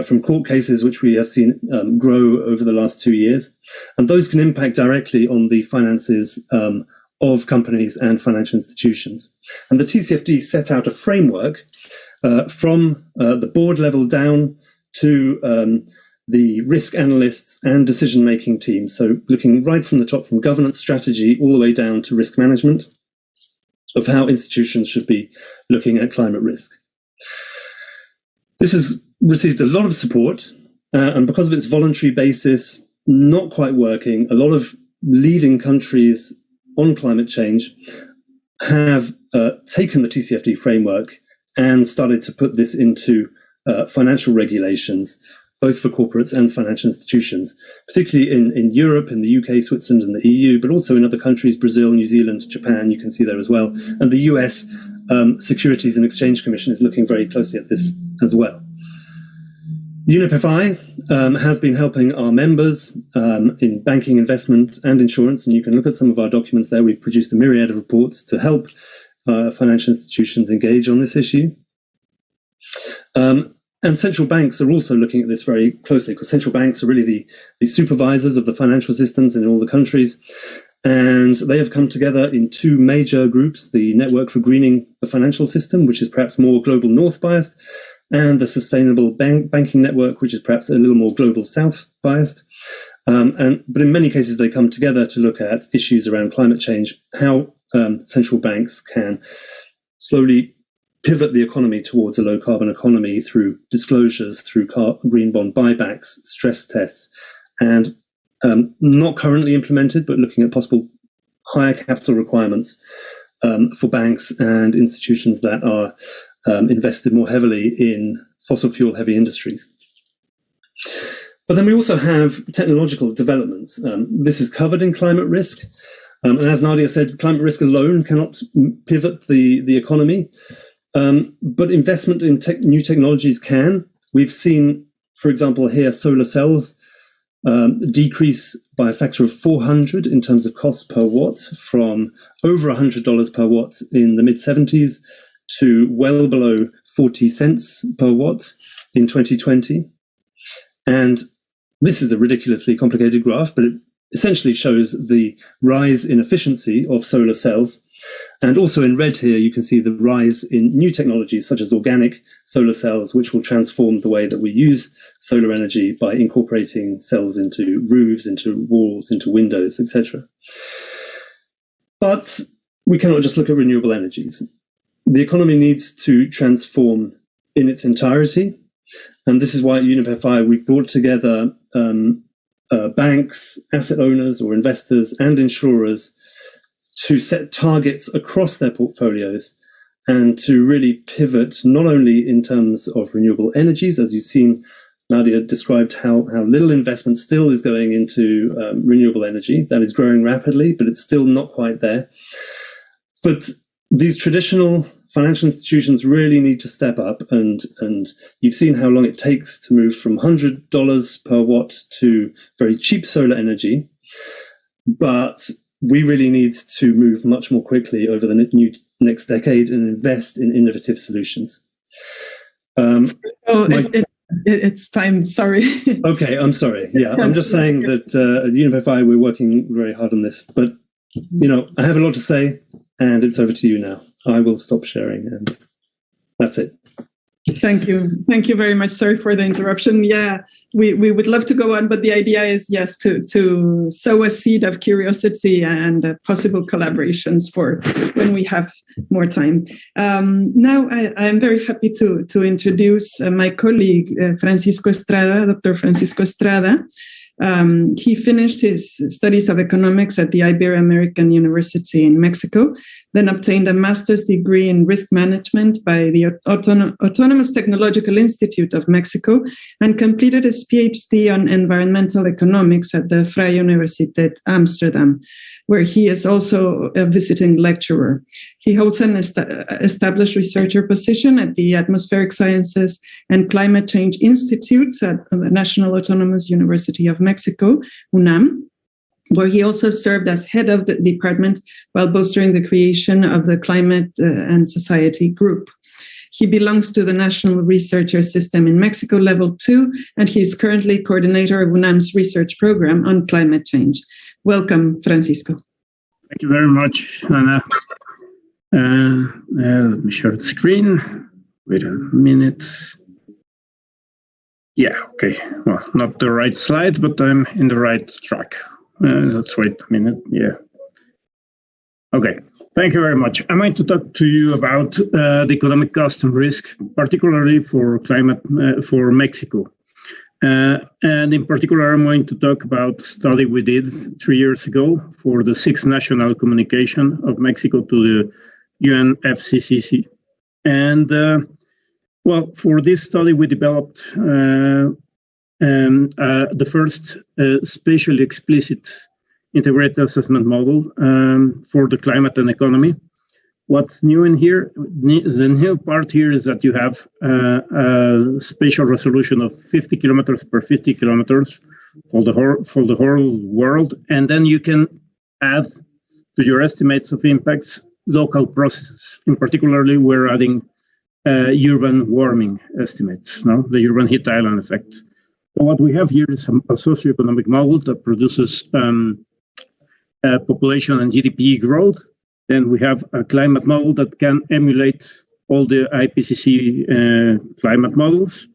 from court cases, which we have seen grow over the last 2 years. And those can impact directly on the finances of companies and financial institutions. And the TCFD set out a framework from the board level down to the risk analysts and decision-making teams. So looking right from the top, from governance strategy all the way down to risk management, of how institutions should be looking at climate risk. This has received a lot of support, and because of its voluntary basis, not quite working, a lot of leading countries on climate change have taken the TCFD framework and started to put this into financial regulations, both for corporates and financial institutions, particularly in Europe, in the UK, Switzerland, and the EU, but also in other countries, Brazil, New Zealand, Japan, you can see there as well. And the US Securities and Exchange Commission is looking very closely at this as well. UNIP-FI has been helping our members in banking, investment, and insurance, and you can look at some of our documents there. We've produced a myriad of reports to help financial institutions engage on this issue. And central banks are also looking at this very closely, because central banks are really the supervisors of the financial systems in all the countries. And they have come together in two major groups, the Network for Greening the Financial System, which is perhaps more global north biased, and the Sustainable Banking Network, which is perhaps a little more global south biased. But in many cases, they come together to look at issues around climate change, how central banks can slowly pivot the economy towards a low-carbon economy through disclosures, through green bond buybacks, stress tests, and not currently implemented, but looking at possible higher capital requirements for banks and institutions that are invested more heavily in fossil fuel-heavy industries. But then we also have technological developments. This is covered in climate risk. And as Nadia said, climate risk alone cannot pivot the economy. But investment in new technologies can. We've seen, for example, here solar cells decrease by a factor of 400 in terms of cost per watt, from over $100 per watt in the mid-70s to well below 40 cents per watt in 2020. And this is a ridiculously complicated graph, but it essentially shows the rise in efficiency of solar cells. And also in red here, you can see the rise in new technologies such as organic solar cells, which will transform the way that we use solar energy by incorporating cells into roofs, into walls, into windows, etc. But we cannot just look at renewable energies. The economy needs to transform in its entirety. And this is why at UNIP-FI we've brought together banks, asset owners or investors, and insurers to set targets across their portfolios and to really pivot not only in terms of renewable energies, as you've seen, Nadia described how little investment still is going into renewable energy. That is growing rapidly, but it's still not quite there. But these traditional financial institutions really need to step up, and you've seen how long it takes to move from $100 per watt to very cheap solar energy. But we really need to move much more quickly over the next decade and invest in innovative solutions. It's time, sorry. Okay, I'm sorry. Yeah, I'm just saying that at UNIP-FI we're working very hard on this. But, I have a lot to say, and it's over to you now. I will stop sharing, and that's it. Thank you. Thank you very much. Sorry for the interruption. Yeah, we would love to go on, but the idea is, yes, to sow a seed of curiosity and possible collaborations for when we have more time. Now, I am very happy to introduce my colleague, Francisco Estrada, Dr. Francisco Estrada. He finished his studies of economics at the Ibero-American University in Mexico, then obtained a master's degree in risk management by the Autonomous Technological Institute of Mexico, and completed his PhD on environmental economics at the Vrije Universiteit Amsterdam, where he is also a visiting lecturer. He holds an established researcher position at the Atmospheric Sciences and Climate Change Institute at the National Autonomous University of Mexico, UNAM, where he also served as head of the department while bolstering the creation of the Climate and Society Group. He belongs to the National Researcher System in Mexico, Level 2, and he is currently coordinator of UNAM's research program on climate change. Welcome, Francisco. Thank you very much, Anna. Let me share the screen. Wait a minute. Yeah, okay. Well, not the right slide, but I'm in the right track. Let's wait a minute. Yeah. Okay. Thank you very much. I'm going to talk to you about the economic cost and risk, particularly for climate, for Mexico. And in particular, I'm going to talk about a study we did 3 years ago for the 6th National Communication of Mexico to the UNFCCC. And well, for this study, we developed the first spatially explicit integrated assessment model for the climate and economy. What's new in here? The new part here is that you have a spatial resolution of 50 kilometers per 50 kilometers for the whole world, and then you can add to your estimates of impacts local processes. In particularly, we're adding urban warming estimates, no? The urban heat island effect. So what we have here is a socioeconomic model that produces population and GDP growth. Then we have a climate model that can emulate all the IPCC climate models,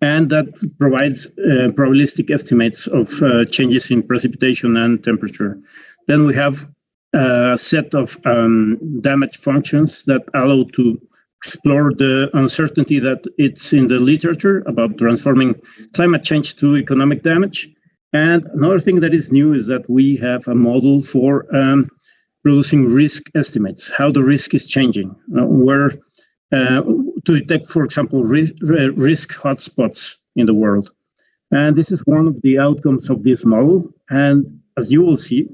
and that provides probabilistic estimates of changes in precipitation and temperature. Then we have a set of damage functions that allow to explore the uncertainty that it's in the literature about transforming climate change to economic damage. And another thing that is new is that we have a model for producing risk estimates, how the risk is changing, where to detect, for example, risk hotspots in the world. And this is one of the outcomes of this model. And as you will see,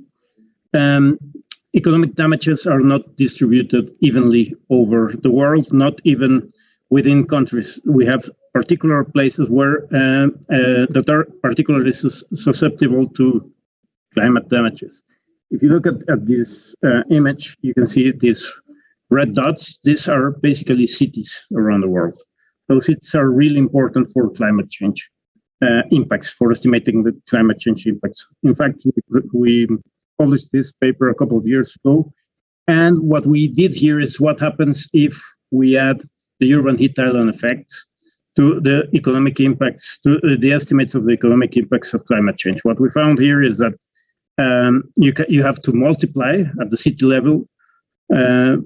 economic damages are not distributed evenly over the world, not even within countries. We have particular places where that are particularly susceptible to climate damages. If you look at this image, you can see these red dots. These are basically cities around the world. Those cities are really important for climate change impacts, for estimating the climate change impacts. In fact, we published this paper a couple of years ago. And what we did here is what happens if we add the urban heat island effect to the economic impacts, to the estimates of the economic impacts of climate change. What we found here is that you have to multiply at the city level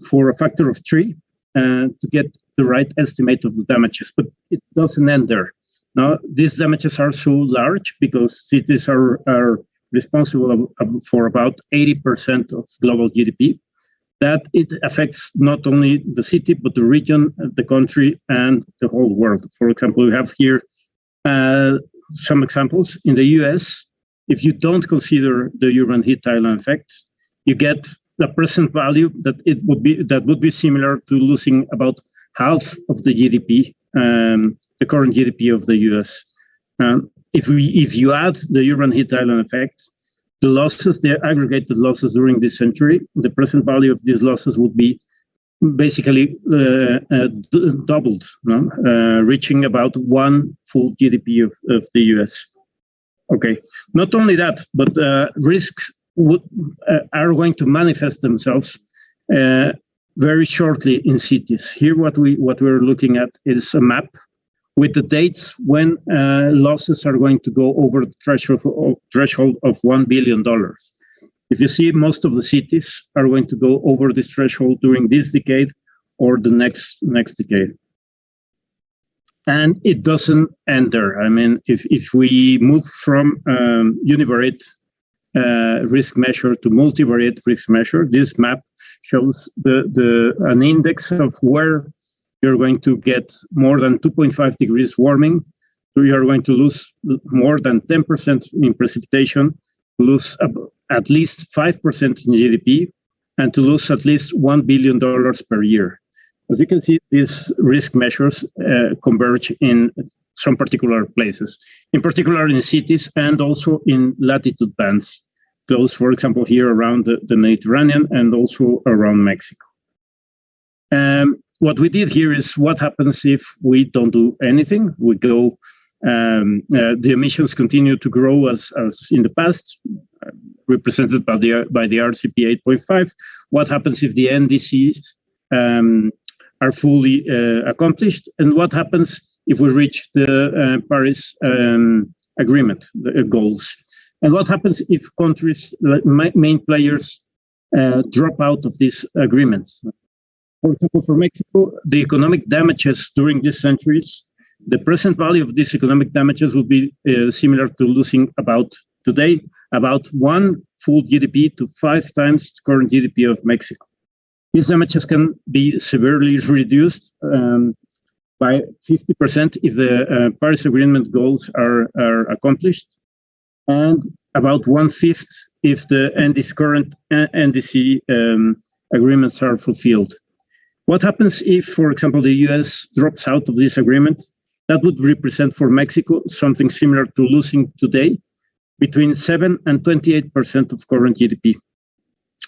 for a factor of 3 to get the right estimate of the damages, but it doesn't end there. Now, these damages are so large because cities are responsible for about 80% of global GDP, that it affects not only the city, but the region, the country, and the whole world. For example, we have here some examples. In the US, if you don't consider the urban heat island effect, you get the present value that would be similar to losing about half of the GDP, the current GDP of the US. If you add the urban heat island effect, the losses, the aggregated losses during this century, the present value of these losses would be basically doubled, reaching about 1 full GDP of the US. Okay, not only that, but risks are going to manifest themselves very shortly in cities. Here, what we're looking at is a map with the dates when losses are going to go over the threshold of $1 billion. If you see, most of the cities are going to go over this threshold during this decade or the next decade. And it doesn't end there. I mean, if we move from univariate risk measure to multivariate risk measure, this map shows an index of where you're going to get more than 2.5 degrees warming. So you're going to lose more than 10% in precipitation, lose at least 5% in GDP, and to lose at least $1 billion per year. As you can see, these risk measures converge in some particular places, in particular in cities and also in latitude bands, close, for example, here around the Mediterranean and also around Mexico. What we did here is what happens if we don't do anything. We go, the emissions continue to grow as in the past, represented by the RCP 8.5. What happens if the NDCs are fully accomplished, and what happens if we reach the Paris Agreement goals, and what happens if countries, main players, drop out of these agreements. For example, for Mexico, the economic damages during these centuries, the present value of these economic damages would be similar to losing about 1 full GDP to 5 times the current GDP of Mexico. These damages can be severely reduced by 50% if the Paris Agreement goals are accomplished, and about 1/5 if the current NDC agreements are fulfilled. What happens if, for example, the US drops out of this agreement? That would represent for Mexico something similar to losing today between 7 and 28% of current GDP.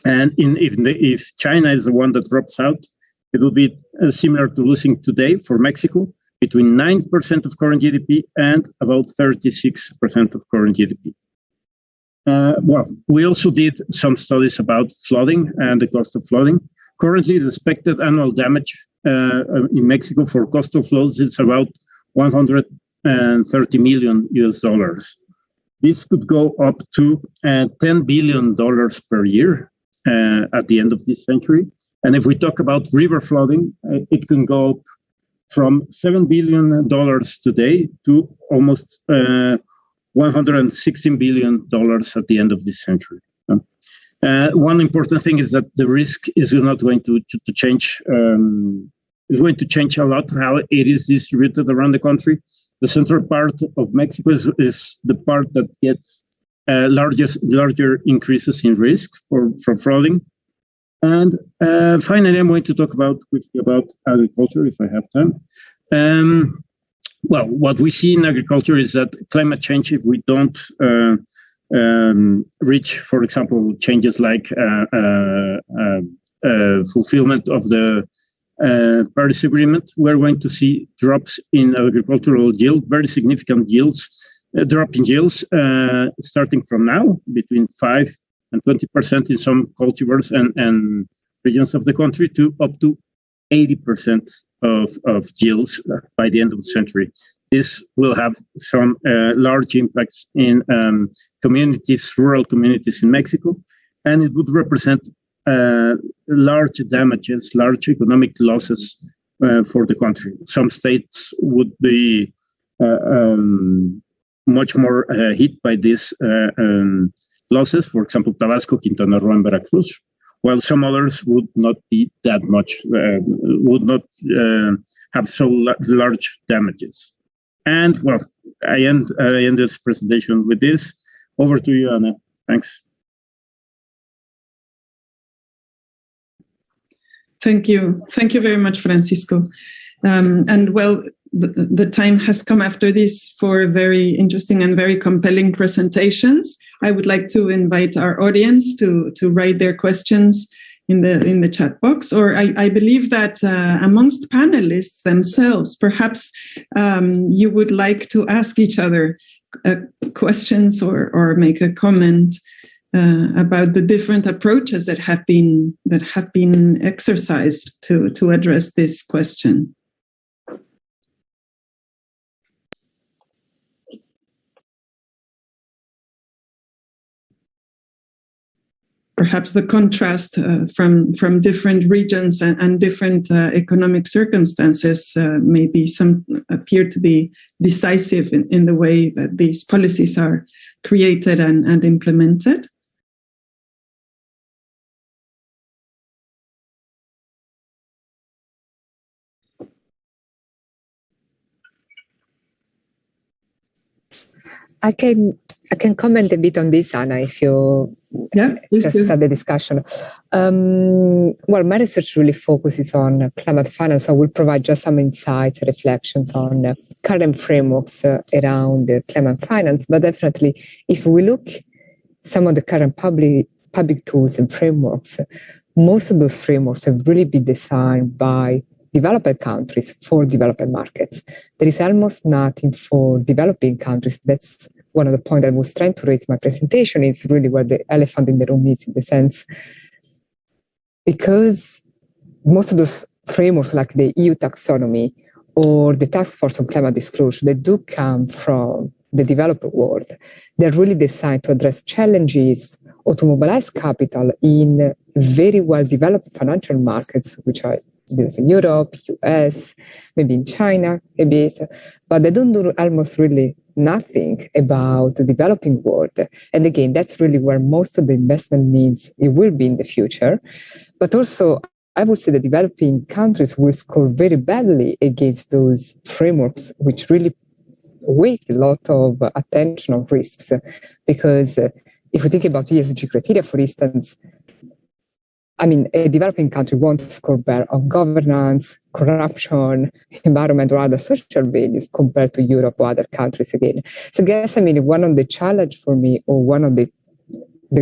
And if China is the one that drops out, it will be similar to losing today for Mexico between 9% of current GDP and about 36% of current GDP. Well, we also did some studies about flooding and the cost of flooding. Currently, the expected annual damage in Mexico for coastal floods is about $130 million US. This could go up to $10 billion per year at the end of this century. And if we talk about river flooding, it can go up from $7 billion today to almost $116 billion at the end of this century. One important thing is that the risk is not going to change. Is going to change a lot how it is distributed around the country. The central part of Mexico is the part that gets larger increases in risk from flooding. And finally, I'm going to talk quickly about agriculture, if I have time. Well, what we see in agriculture is that climate change, if we don't reach, for example, changes like fulfillment of the Paris Agreement, we're going to see drops in agricultural yield, very significant yields, drop in yields starting from now, between 5 and 20% in some cultivars and regions of the country, to up to 80% of yields by the end of the century. This will have some large impacts in communities, rural communities in Mexico, and it would represent large damages, large economic losses for the country. Some states would be much more hit by these losses, for example, Tabasco, Quintana Roo, and Veracruz, while some others would not be that much, would not have so large damages. And well, I end this presentation with this. Over to you, Anna. Thanks. Thank you. Thank you very much, Francisco. And well, the time has come after this for very interesting and very compelling presentations. I would like to invite our audience to write their questions in the chat box, or I believe that amongst panelists themselves, perhaps you would like to ask each other questions or make a comment about the different approaches that have been exercised to address this question. perhaps the contrast from different regions and different economic circumstances maybe some appear to be decisive in the way that these policies are created and implemented. I can comment a bit on this, Anna, if you just start the discussion. Well, my research really focuses on climate finance. I will provide just some insights, reflections on current frameworks around climate finance. But definitely, if we look some of the current public tools and frameworks, most of those frameworks have really been designed by developed countries for developed markets. There is almost nothing for developing countries. That's one of the points I was trying to raise in my presentation. It's really where the elephant in the room is, in the sense, because most of those frameworks, like the EU taxonomy or the Task Force on Climate Disclosure, they do come from the developed world. They're really designed to address challenges or to mobilize capital in very well-developed financial markets, which are in Europe, US, maybe in China a bit, but they don't do almost really nothing about the developing world. And again, that's really where most of the investment needs it will be in the future. But also, I would say the developing countries will score very badly against those frameworks, which really weight a lot of attention on risks. Because if we think about ESG criteria, for instance, I mean, a developing country won't score better on governance, corruption, environment, or other social values compared to Europe or other countries again. So I guess, I mean, one of the challenge for me, or one of the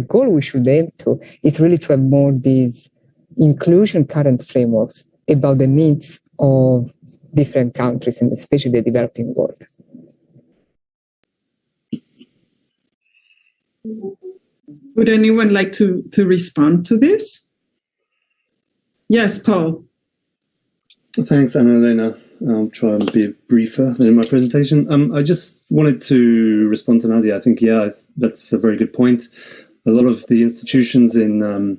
goal we should aim to, is really to have more these inclusion current frameworks about the needs of different countries, and especially the developing world. Would anyone like to respond to this? Yes, Paul. Thanks, Anna-Elena. I'll try and be briefer in my presentation. I just wanted to respond to Nadia. I think, yeah, that's a very good point. A lot of the institutions in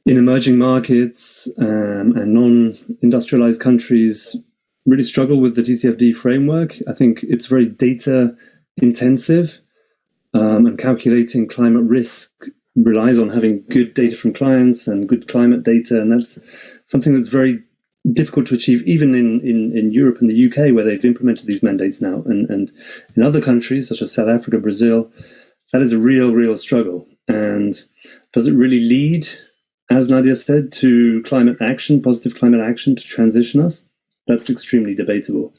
emerging markets and non-industrialized countries really struggle with the TCFD framework. I think it's very data intensive, and calculating climate risk relies on having good data from clients and good climate data, and that's something that's very difficult to achieve even in Europe and the UK, where they've implemented these mandates now, and in other countries such as South Africa, Brazil, that is a real struggle. And does it really lead, as Nadia said, to climate action, positive climate action, to transition us? That's extremely debatable.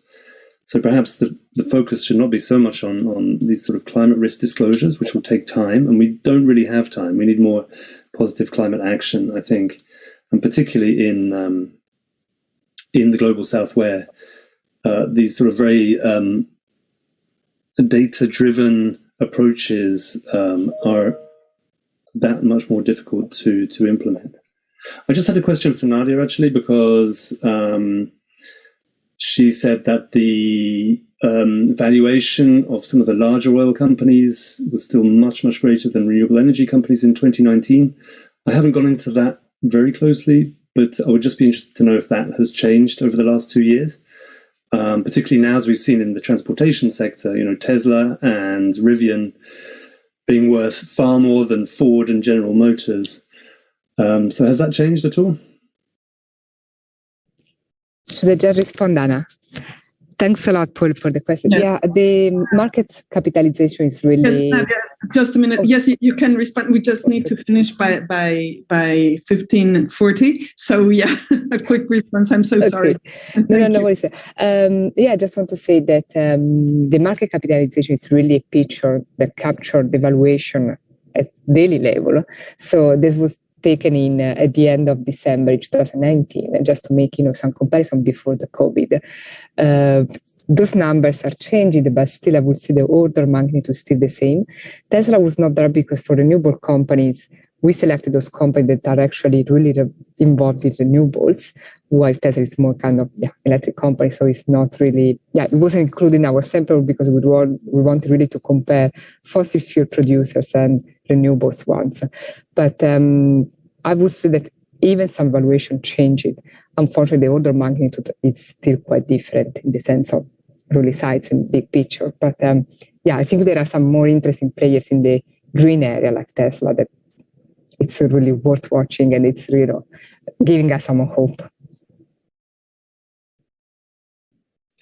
So perhaps the focus should not be so much on these sort of climate risk disclosures, which will take time, and we don't really have time. We need more positive climate action, I think, and particularly in the Global South, where these sort of very data-driven approaches are that much more difficult to implement. I just had a question for Nadia, actually, because she said that the valuation of some of the larger oil companies was still much greater than renewable energy companies in 2019. I haven't gone into that very closely, but I would just be interested to know if that has changed over the last 2 years, particularly now, as we've seen in the transportation sector, you know, Tesla and Rivian being worth far more than Ford and General Motors. So has that changed at all? Should I just respond, Anna? Thanks a lot, Paul, for the question. Yeah, the market capitalization is really... Yes, Nadia, just a minute. Yes, you can respond. We just need to finish by 15:40. So yeah, a quick response. I'm so sorry. No worries. I just want to say that the market capitalization is really a picture that captured the valuation at daily level. So this was taken in at the end of December 2019, and just to make some comparison before the COVID. Those numbers are changing, but still I would say the order magnitude is still the same. Tesla was not there because for renewable companies, we selected those companies that are actually really involved in renewables. while Tesla is more kind of electric company, so it's not really, it wasn't included in our sample because we wanted really to compare fossil fuel producers and renewables ones. But I would say that even some valuation changes. Unfortunately, the order of magnitude is still quite different in the sense of really size and big picture. But I think there are some more interesting players in the green area like Tesla that it's really worth watching, and it's giving us some hope.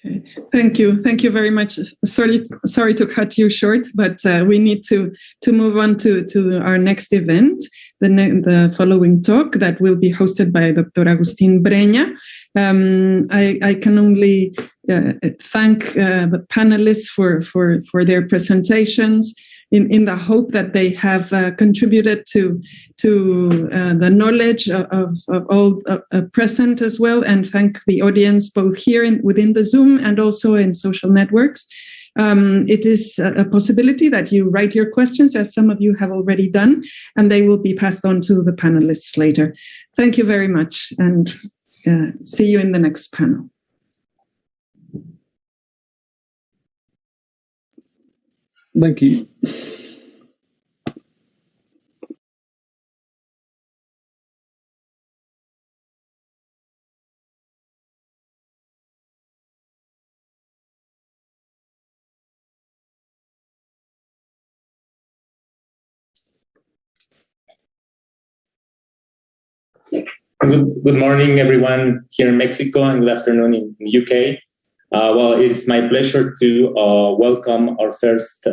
Okay. Thank you very much. Sorry to cut you short, but we need to move on to our next event, the following talk that will be hosted by Dr. Agustín Breña. I can only thank the panelists for their presentations, in the hope that they have contributed to the knowledge of all present as well, and thank the audience both here within the Zoom and also in social networks. It is a possibility that you write your questions, as some of you have already done, and they will be passed on to the panelists later. Thank you very much, and see you in the next panel. Thank you. Good morning, everyone here in Mexico, and good afternoon in UK. Well, it's my pleasure to welcome our first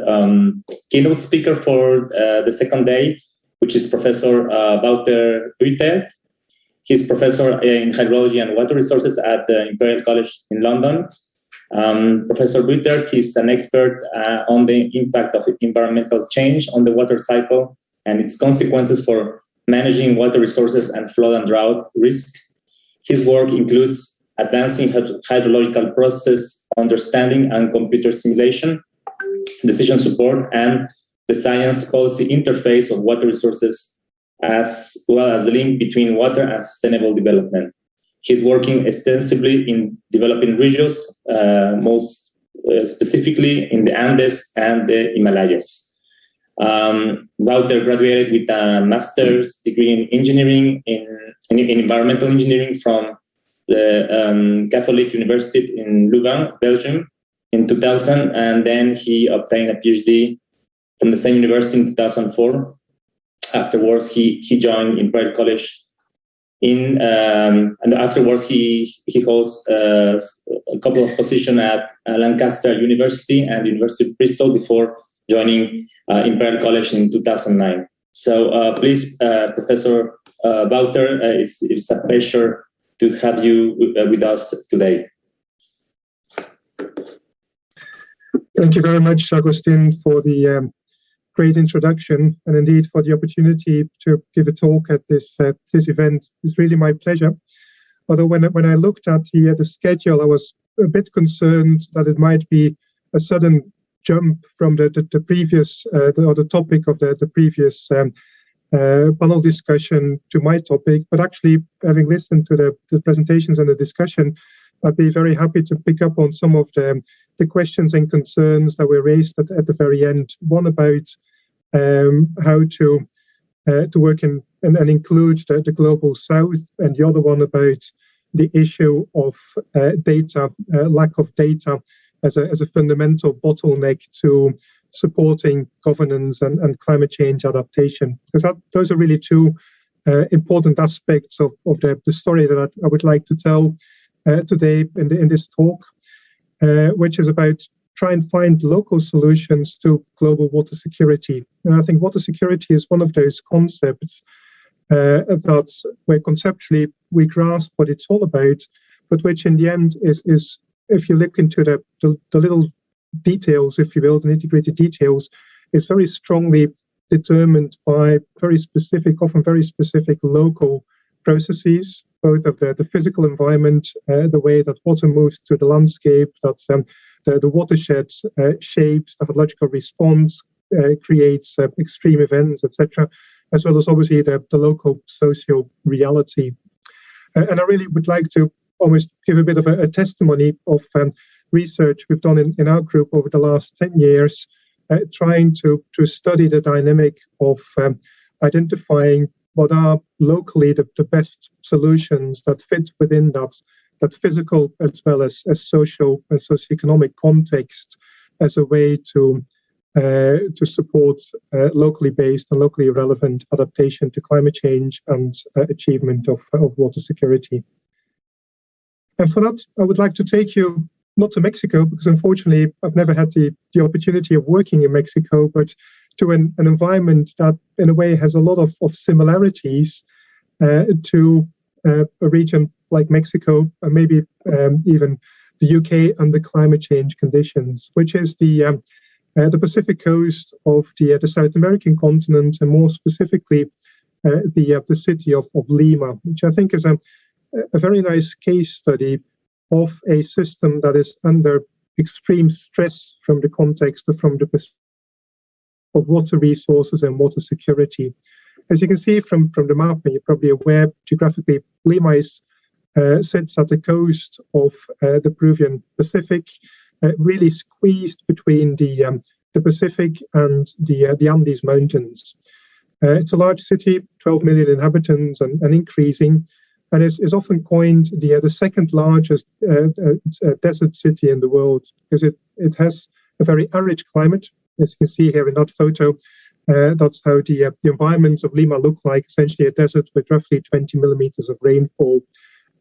keynote speaker for the second day, which is Professor Wouter Buitert. He's professor in hydrology and water resources at the Imperial College in London. Professor Buitert is an expert on the impact of environmental change on the water cycle and its consequences for managing water resources and flood and drought risk. His work includes advancing hydrological process understanding and computer simulation, decision support, and the science policy interface of water resources, as well as the link between water and sustainable development. He's working extensively in developing regions, most specifically in the Andes and the Himalayas. Wouter graduated with a master's degree in engineering in environmental engineering from the Catholic University in Louvain, Belgium, in 2000, and then he obtained a PhD from the same university in 2004. Afterwards, he joined Imperial College and afterwards he holds a couple of positions at Lancaster University and the University of Bristol before joining Imperial College in 2009. So please, Professor Wouter, it's a pleasure to have you with us today. Thank you very much, Agustín, for the great introduction, and indeed for the opportunity to give a talk at this event. It's really my pleasure. Although when I looked at the schedule, I was a bit concerned that it might be a sudden jump from the previous or the topic of the previous panel discussion to my topic. But actually, having listened to the presentations and the discussion, I'd be very happy to pick up on some of the questions and concerns that were raised at the very end. One about how to work in and include the global south, and the other one about the issue of data, lack of data as a fundamental bottleneck to supporting governance and climate change adaptation. Because those are really two important aspects of the story that I would like to tell today in this talk, which is about try and find local solutions to global water security. And I think water security is one of those concepts that's where conceptually we grasp what it's all about, but which in the end is if you look into the little details, if you will, the nitty-gritty details, is very strongly determined by very specific, often very specific local processes, both of the physical environment, the way that water moves through the landscape, that the watersheds shapes, the hydrological response creates extreme events, etc., as well as obviously the local social reality. And I really would like to almost give a bit of a testimony of research we've done in our group over the last 10 years, trying to study the dynamic of identifying what are locally the best solutions that fit within that physical as well as social and socioeconomic context as a way to support locally based and locally relevant adaptation to climate change and achievement of water security. And for that, I would like to take you not to Mexico, because unfortunately I've never had the opportunity of working in Mexico, but to an environment that in a way has a lot of similarities to a region like Mexico, and maybe even the UK under climate change conditions, which is the Pacific coast of the South American continent, and more specifically the city of Lima, which I think is a very nice case study of a system that is under extreme stress from the context of water resources and water security. As you can see from the map, and you're probably aware geographically, Lima sits at the coast of the Peruvian Pacific, really squeezed between the Pacific and the Andes Mountains. It's a large city, 12 million inhabitants and increasing, and is often coined the second largest desert city in the world, because it has a very arid climate. As you can see here in that photo, that's how the environments of Lima look like, essentially a desert with roughly 20 millimeters of rainfall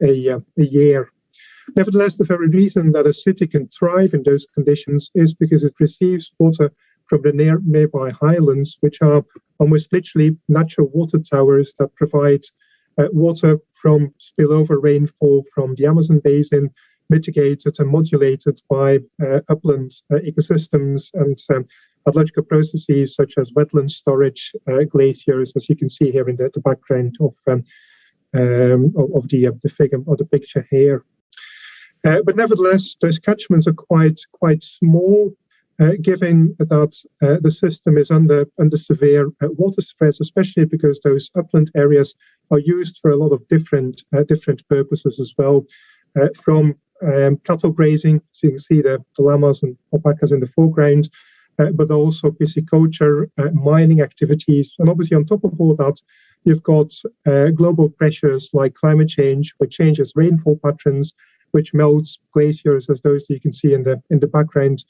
a year. Nevertheless, the very reason that a city can thrive in those conditions is because it receives water from the nearby highlands, which are almost literally natural water towers that provide water from spillover rainfall from the Amazon basin, mitigated and modulated by upland ecosystems and hydrological processes such as wetland storage, glaciers, as you can see here in the background of the figure or the picture here. But nevertheless, those catchments are quite small, given that the system is under severe water stress, especially because those upland areas are used for a lot of different purposes as well, from cattle grazing, so you can see the llamas and alpacas in the foreground, but also pisciculture, mining activities, and obviously on top of all that, you've got global pressures like climate change, which changes rainfall patterns, which melts glaciers, as those you can see in the background,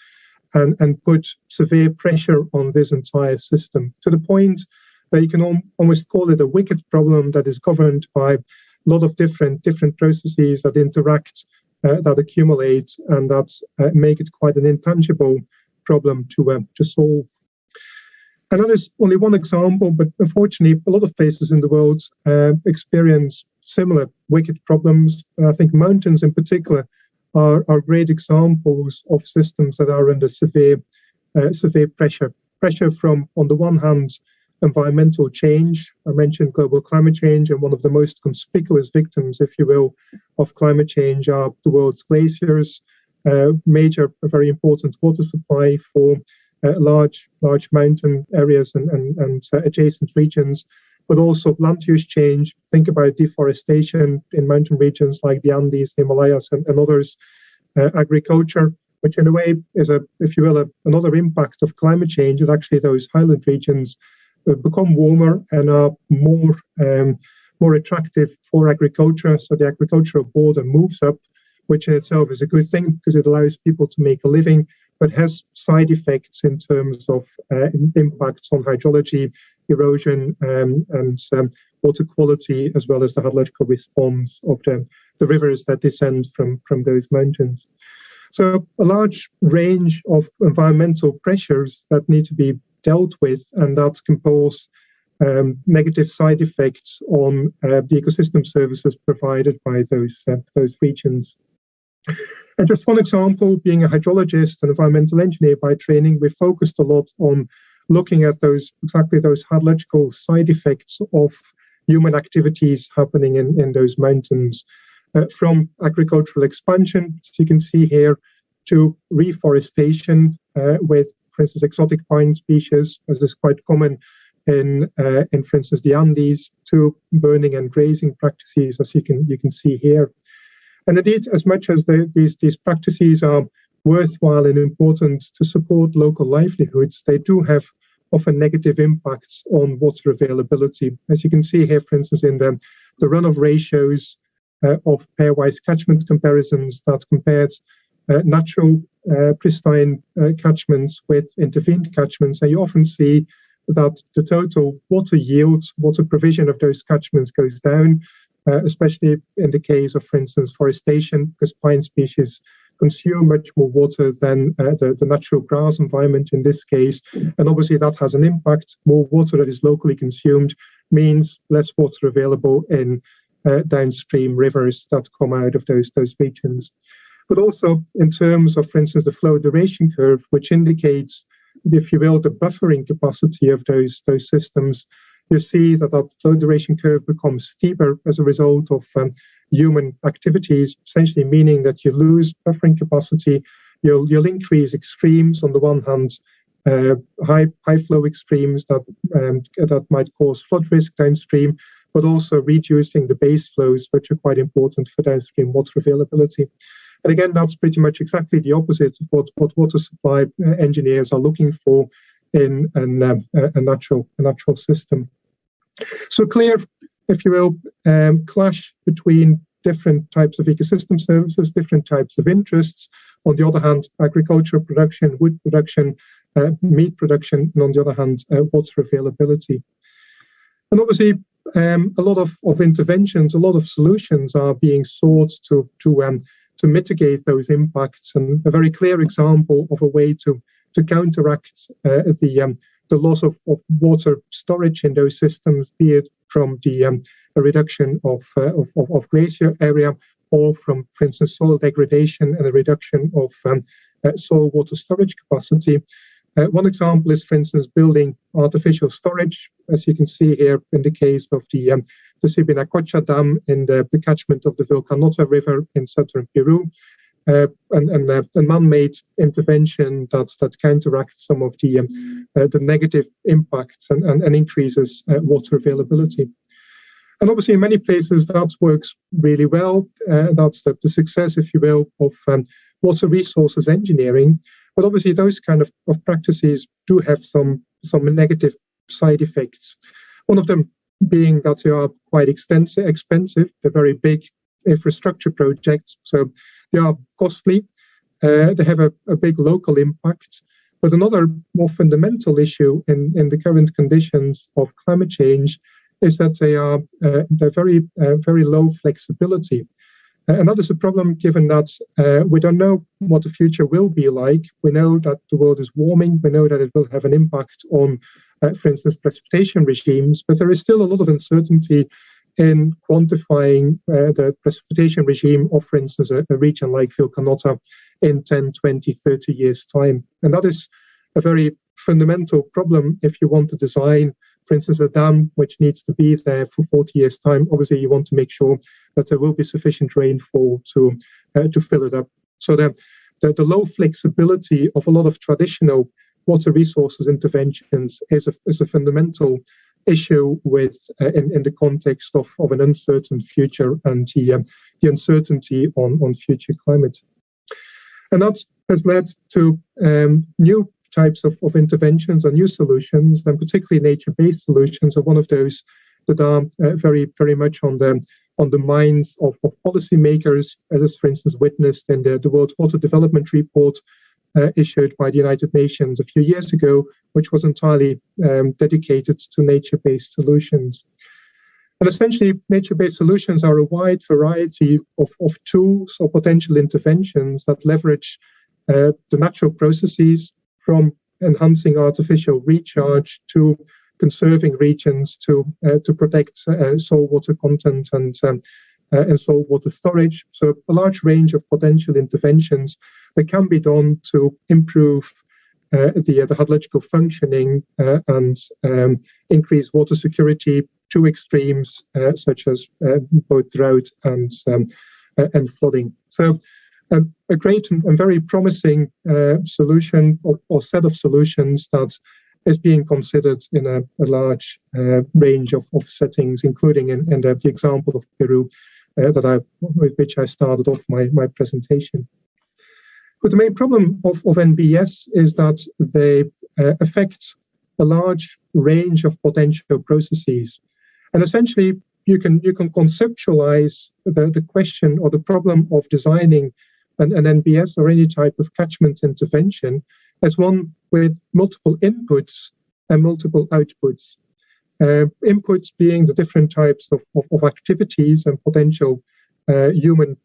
and put severe pressure on this entire system, to the point that you can almost call it a wicked problem that is governed by a lot of different processes that interact, that accumulate, and that make it quite an intangible problem to solve. And that is only one example, but unfortunately, a lot of places in the world experience similar wicked problems. And I think mountains in particular are great examples of systems that are under severe pressure. Pressure from, on the one hand, environmental change. I mentioned global climate change, and one of the most conspicuous victims, if you will, of climate change are the world's glaciers, major, very important water supply for large mountain areas and adjacent regions, but also land use change. Think about deforestation in mountain regions like the Andes, Himalayas, and others. Agriculture, which in a way is if you will, another impact of climate change, and actually those highland regions become warmer and are more attractive for agriculture. So the agricultural border moves up, which in itself is a good thing because it allows people to make a living, but has side effects in terms of impacts on hydrology, erosion, and water quality, as well as the hydrological response of the rivers that descend from those mountains. So a large range of environmental pressures that need to be dealt with, and that can pose negative side effects on the ecosystem services provided by those regions. And just one example, being a hydrologist and environmental engineer by training, we focused a lot on looking at exactly those hydrological side effects of human activities happening in those mountains, from agricultural expansion, as you can see here, to reforestation with, for instance, exotic pine species, as is quite common in for instance, the Andes, to burning and grazing practices, as you can see here. And indeed, as much as these practices are worthwhile and important to support local livelihoods, they do have often negative impacts on water availability. As you can see here, for instance, in the runoff ratios of pairwise catchment comparisons that compared natural pristine catchments with intervened catchments, and you often see that the total water yield, water provision of those catchments goes down, especially in the case of, for instance, forestation, because pine species consume much more water than the natural grass environment in this case. And obviously that has an impact. More water that is locally consumed means less water available in downstream rivers that come out of those regions. But also in terms of, for instance, the flow duration curve, which indicates, if you will, the buffering capacity of those systems, you see that flow duration curve becomes steeper as a result of human activities, essentially meaning that you lose buffering capacity. You'll increase extremes on the one hand, high flow extremes that might cause flood risk downstream, but also reducing the base flows, which are quite important for downstream water availability. And again, that's pretty much exactly the opposite of what water supply engineers are looking for in a natural system. So clear, if you will, clash between different types of ecosystem services, different types of interests. On the other hand, agricultural production, wood production, meat production, and on the other hand, water availability. And obviously, a lot of interventions, a lot of solutions are being sought to mitigate those impacts. And a very clear example of a way to counteract the loss of water storage in those systems, be it from the reduction of glacier area, or from, for instance, soil degradation and a reduction of soil water storage capacity. One example is, for instance, building artificial storage, as you can see here in the case of the Sibinacocha Dam in the catchment of the Vilcanota River in southern Peru, and a man-made intervention that counteracts some of the negative impacts and increases water availability. And obviously, in many places, that works really well. That's the success, if you will, of water resources engineering. But obviously, those kind of practices do have some negative side effects. One of them being that they are quite expensive. They're very big infrastructure projects, so they are costly. They have a big local impact. But another more fundamental issue in the current conditions of climate change is that they're very low flexibility. And that is a problem, given that we don't know what the future will be like. We know that the world is warming. We know that it will have an impact on, for instance, precipitation regimes. But there is still a lot of uncertainty in quantifying the precipitation regime of, for instance, a region like Vilcanota in 10, 20, 30 years' time. And that is a very fundamental problem if you want to design, for instance, a dam which needs to be there for 40 years' time. Obviously, you want to make sure that there will be sufficient rainfall to fill it up. So the low flexibility of a lot of traditional water resources interventions is a fundamental issue with in the context of an uncertain future and the uncertainty on future climate. And that has led to new types of interventions and new solutions, and particularly nature-based solutions are one of those that are very, very much on the minds of policymakers, as is, for instance, witnessed in the World Water Development Report issued by the United Nations a few years ago, which was entirely dedicated to nature-based solutions. And essentially, nature-based solutions are a wide variety of tools or potential interventions that leverage the natural processes, from enhancing artificial recharge to conserving regions to protect soil water content and soil water storage. So a large range of potential interventions that can be done to improve the hydrological functioning and increase water security to extremes such as both drought and flooding. So a great and very promising solution or set of solutions that is being considered in a large range of settings, including in the example of Peru with which I started off my presentation. But the main problem of NBS is that they affect a large range of potential processes. And essentially, you can conceptualize the question or the problem of designing an NBS or any type of catchment intervention as one with multiple inputs and multiple outputs. Inputs being the different types of activities and potential human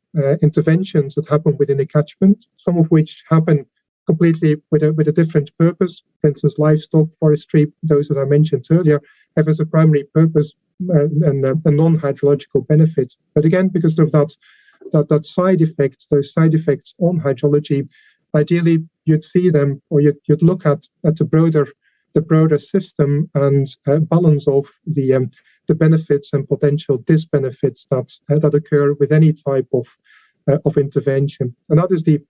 interventions that happen within a catchment, some of which happen completely with a different purpose. For instance, livestock, forestry, those that I mentioned earlier, have as a primary purpose and a non-hydrological benefit. But again, because of that side effect, those side effects on hydrology, ideally you'd see them, or you'd look at the broader system and balance of the benefits and potential disbenefits that occur with any type of intervention. And that is the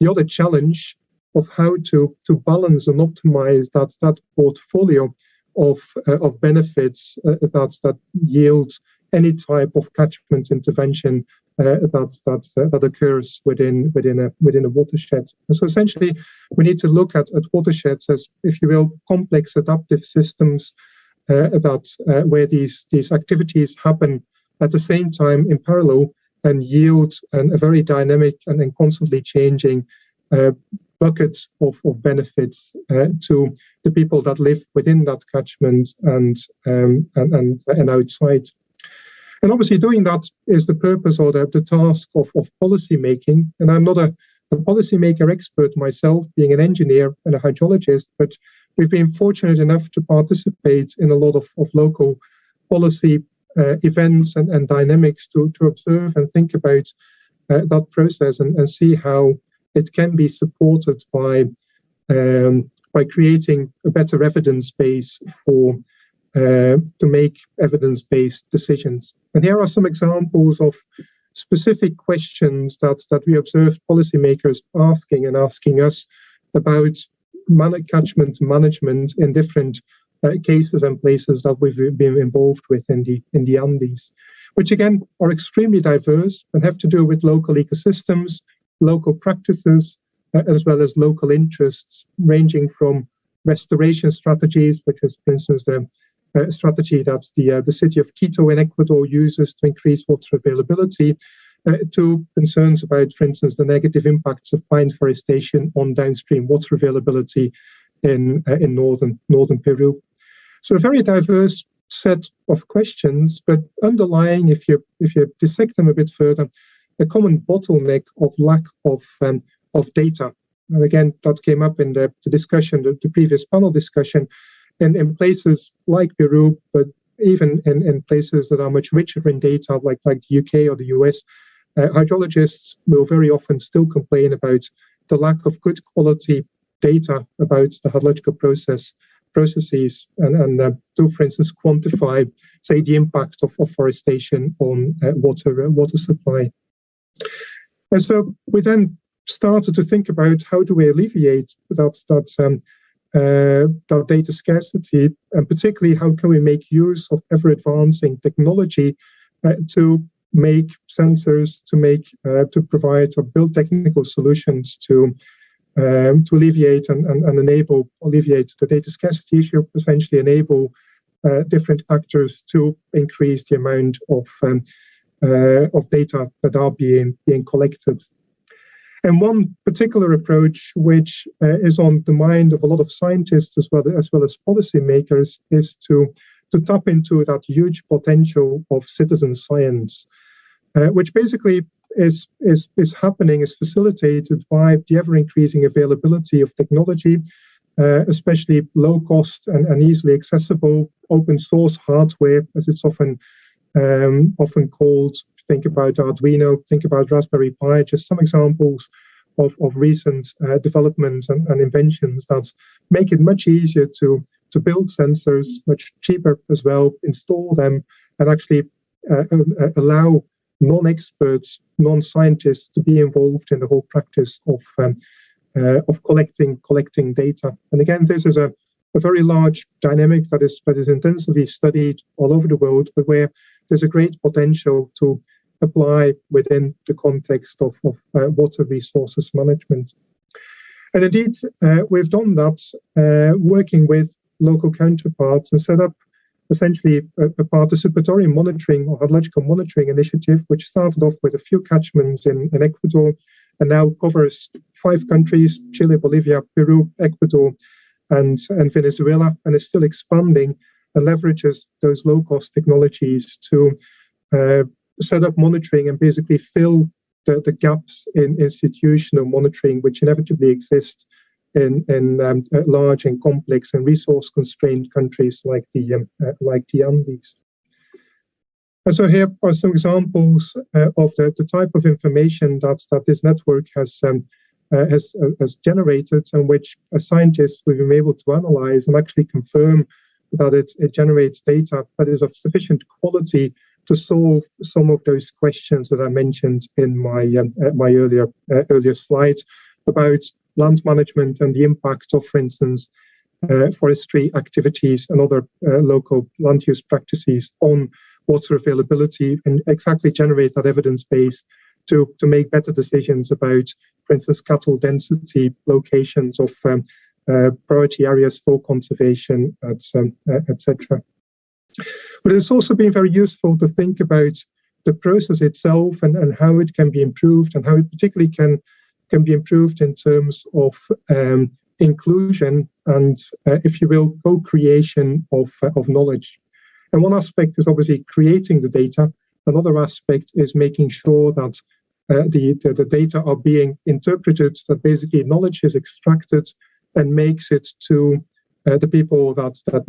other challenge of how to balance and optimize that portfolio of benefits that yield any type of catchment intervention that occurs within a watershed. And so essentially, we need to look at watersheds as, if you will, complex adaptive systems where these activities happen at the same time in parallel and yield a very dynamic and constantly changing buckets of benefits to the people that live within that catchment and outside. And obviously doing that is the purpose or the task of policy making. And I'm not a policymaker expert myself, being an engineer and a hydrologist, but we've been fortunate enough to participate in a lot of local policy events and dynamics to observe and think about that process and see how it can be supported by creating a better evidence base to make evidence-based decisions. And here are some examples of specific questions that we observed policymakers asking us about catchment management in different cases and places that we've been involved with in the Andes, which again are extremely diverse and have to do with local ecosystems, local practices, as well as local interests, ranging from restoration strategies, which is, for instance, the strategy that the city of Quito in Ecuador uses to increase water availability, to concerns about, for instance, the negative impacts of pine forestation on downstream water availability in northern Peru. So a very diverse set of questions, but underlying, if you dissect them a bit further, a common bottleneck of lack of data. And again, that came up in the discussion, the previous panel discussion, in places like Peru, but even in places that are much richer in data, like the UK or the US, hydrologists will very often still complain about the lack of good quality data about the hydrological processes and to, for instance, quantify, say, the impact of forestation on water supply. And so we then started to think about how do we alleviate that data scarcity, and particularly how can we make use of ever-advancing technology to make sensors, to provide or build technical solutions to alleviate and alleviate the data scarcity issue, essentially enable different actors to increase the amount of data that are being collected. And one particular approach, which is on the mind of a lot of scientists as well as policymakers, is to tap into that huge potential of citizen science, which basically is facilitated by the ever-increasing availability of technology, especially low-cost and easily accessible open source hardware, as it's often called. Think about Arduino, think about Raspberry Pi, just some examples of recent developments and inventions that make it much easier to build sensors, much cheaper as well, install them, and actually allow non-experts, non-scientists to be involved in the whole practice of collecting data. And again, this is a a very large dynamic that is intensively studied all over the world, but where there's a great potential to apply within the context of water resources management. And indeed, we've done that working with local counterparts and set up essentially a participatory monitoring or hydrological monitoring initiative, which started off with a few catchments in Ecuador and now covers 5 countries, Chile, Bolivia, Peru, Ecuador, and Venezuela, and is still expanding and leverages those low-cost technologies to set up monitoring and basically fill the gaps in institutional monitoring, which inevitably exist in large and complex and resource-constrained countries like the Andes. And so here are some examples of the type of information that this network has generated, and which as scientists we've been able to analyze and actually confirm that it generates data that is of sufficient quality to solve some of those questions that I mentioned in my earlier slides about land management and the impact of, for instance, forestry activities and other local land use practices on water availability, and exactly generate that evidence base to make better decisions about, for instance, cattle density, locations of priority areas for conservation, etc. But it's also been very useful to think about the process itself and how it can be improved, and how it particularly can be improved in terms of inclusion and, if you will, co-creation of knowledge. And one aspect is obviously creating the data. Another aspect is making sure that the data are being interpreted, that basically knowledge is extracted and makes it to the people that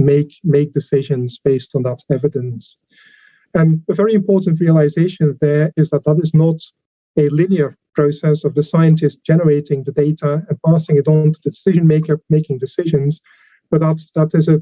make decisions based on that evidence. And a very important realization there is that is not a linear process of the scientist generating the data and passing it on to the decision maker making decisions, but that is a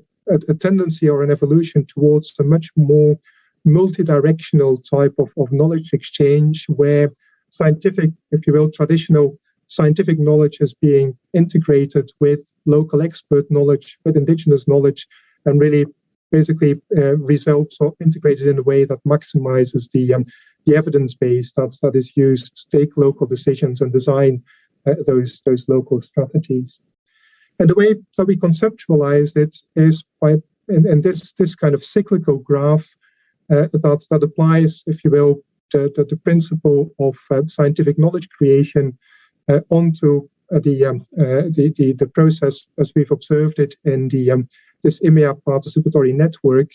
tendency or an evolution towards a much more multi-directional type of knowledge exchange, where scientific, if you will, traditional scientific knowledge is being integrated with local expert knowledge, with indigenous knowledge, and really basically results or integrated in a way that maximizes the evidence base that is used to take local decisions and design those local strategies. And the way that we conceptualize it is by in this kind of cyclical graph that applies, if you will, the principle of scientific knowledge creation onto the process as we've observed it in this IMTA participatory network,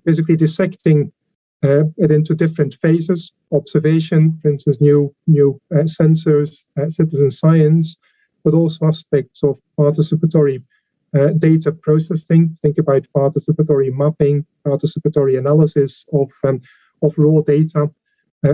basically dissecting it into different phases: observation, for instance, new sensors, citizen science, but also aspects of participatory data processing. Think about participatory mapping, participatory analysis of raw data,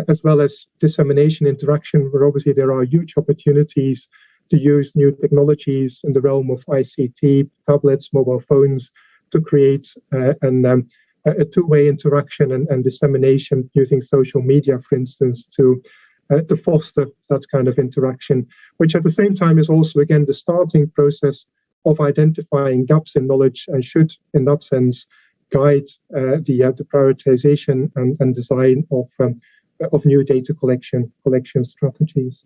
as well as dissemination interaction, where obviously there are huge opportunities to use new technologies in the realm of ICT, tablets, mobile phones, to create a two-way interaction and dissemination using social media, for instance, to foster that kind of interaction, which at the same time is also, again, the starting process of identifying gaps in knowledge and should, in that sense, guide the prioritization and design of new data collection strategies.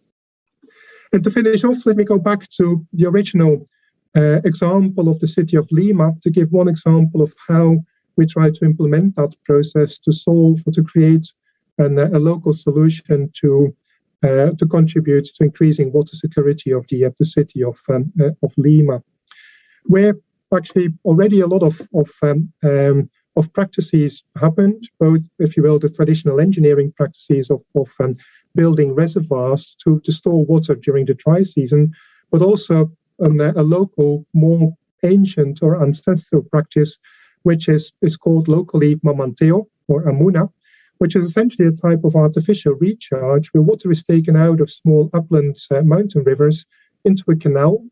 And to finish off, let me go back to the original example of the city of Lima to give one example of how we try to implement that process to solve or to create a local solution to contribute to increasing water security of the city of Lima, where actually already a lot of practices happened, both, if you will, the traditional engineering practices of building reservoirs to store water during the dry season, but also a local, more ancient or ancestral practice, which is called locally mamanteo or amuna, which is essentially a type of artificial recharge where water is taken out of small upland mountain rivers into a canal,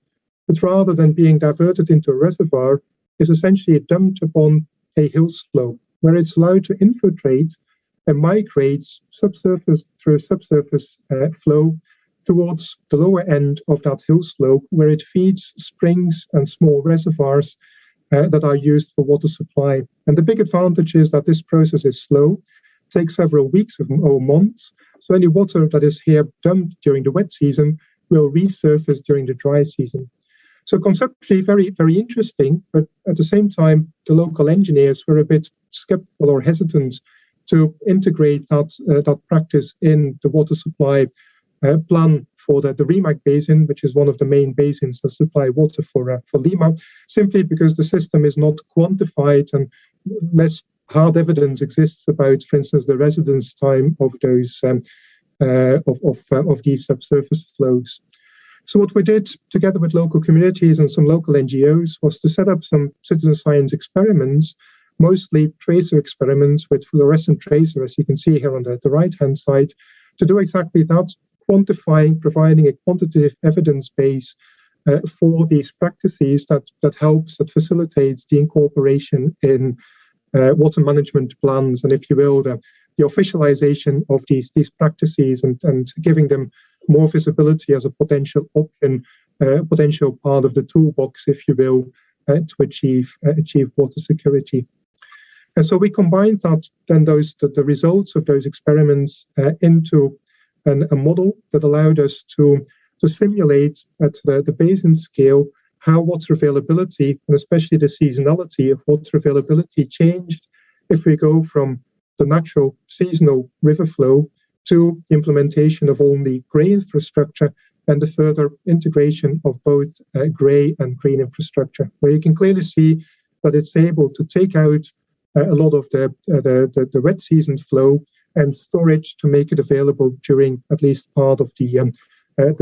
but rather than being diverted into a reservoir, is essentially dumped upon a hill slope, where it's allowed to infiltrate and migrate subsurface through subsurface flow towards the lower end of that hill slope, where it feeds springs and small reservoirs that are used for water supply. And the big advantage is that this process is slow, takes several weeks or months. So any water that is here dumped during the wet season will resurface during the dry season. So conceptually very, very interesting, but at the same time, the local engineers were a bit skeptical or hesitant to integrate that practice in the water supply plan for the Rimac Basin, which is one of the main basins that supply water for Lima, simply because the system is not quantified and less hard evidence exists about, for instance, the residence time of those of these subsurface flows. So what we did together with local communities and some local NGOs was to set up some citizen science experiments, mostly tracer experiments with fluorescent tracer, as you can see here on the right-hand side, to do exactly that, quantifying, providing a quantitative evidence base for these practices that helps, that facilitates the incorporation in water management plans, and if you will, the officialization of these practices and giving them more visibility as a potential option, potential part of the toolbox, if you will, to achieve water security. And so we combined the results of those experiments into a model that allowed us to simulate at the basin scale how water availability, and especially the seasonality of water availability, changed if we go from the natural seasonal river flow to the implementation of only grey infrastructure and the further integration of both grey and green infrastructure, where you can clearly see that it's able to take out a lot of the wet season flow and storage to make it available during at least part of the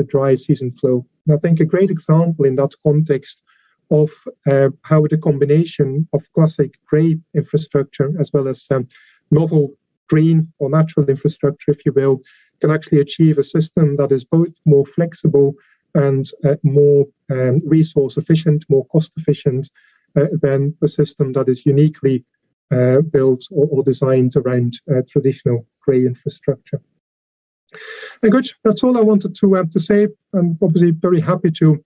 dry season flow. And I think a great example in that context of how the combination of classic grey infrastructure as well as novel green or natural infrastructure, if you will, can actually achieve a system that is both more flexible and more resource efficient, more cost efficient than a system that is uniquely built or designed around traditional grey infrastructure. And good, that's all I wanted to say. I'm obviously very happy to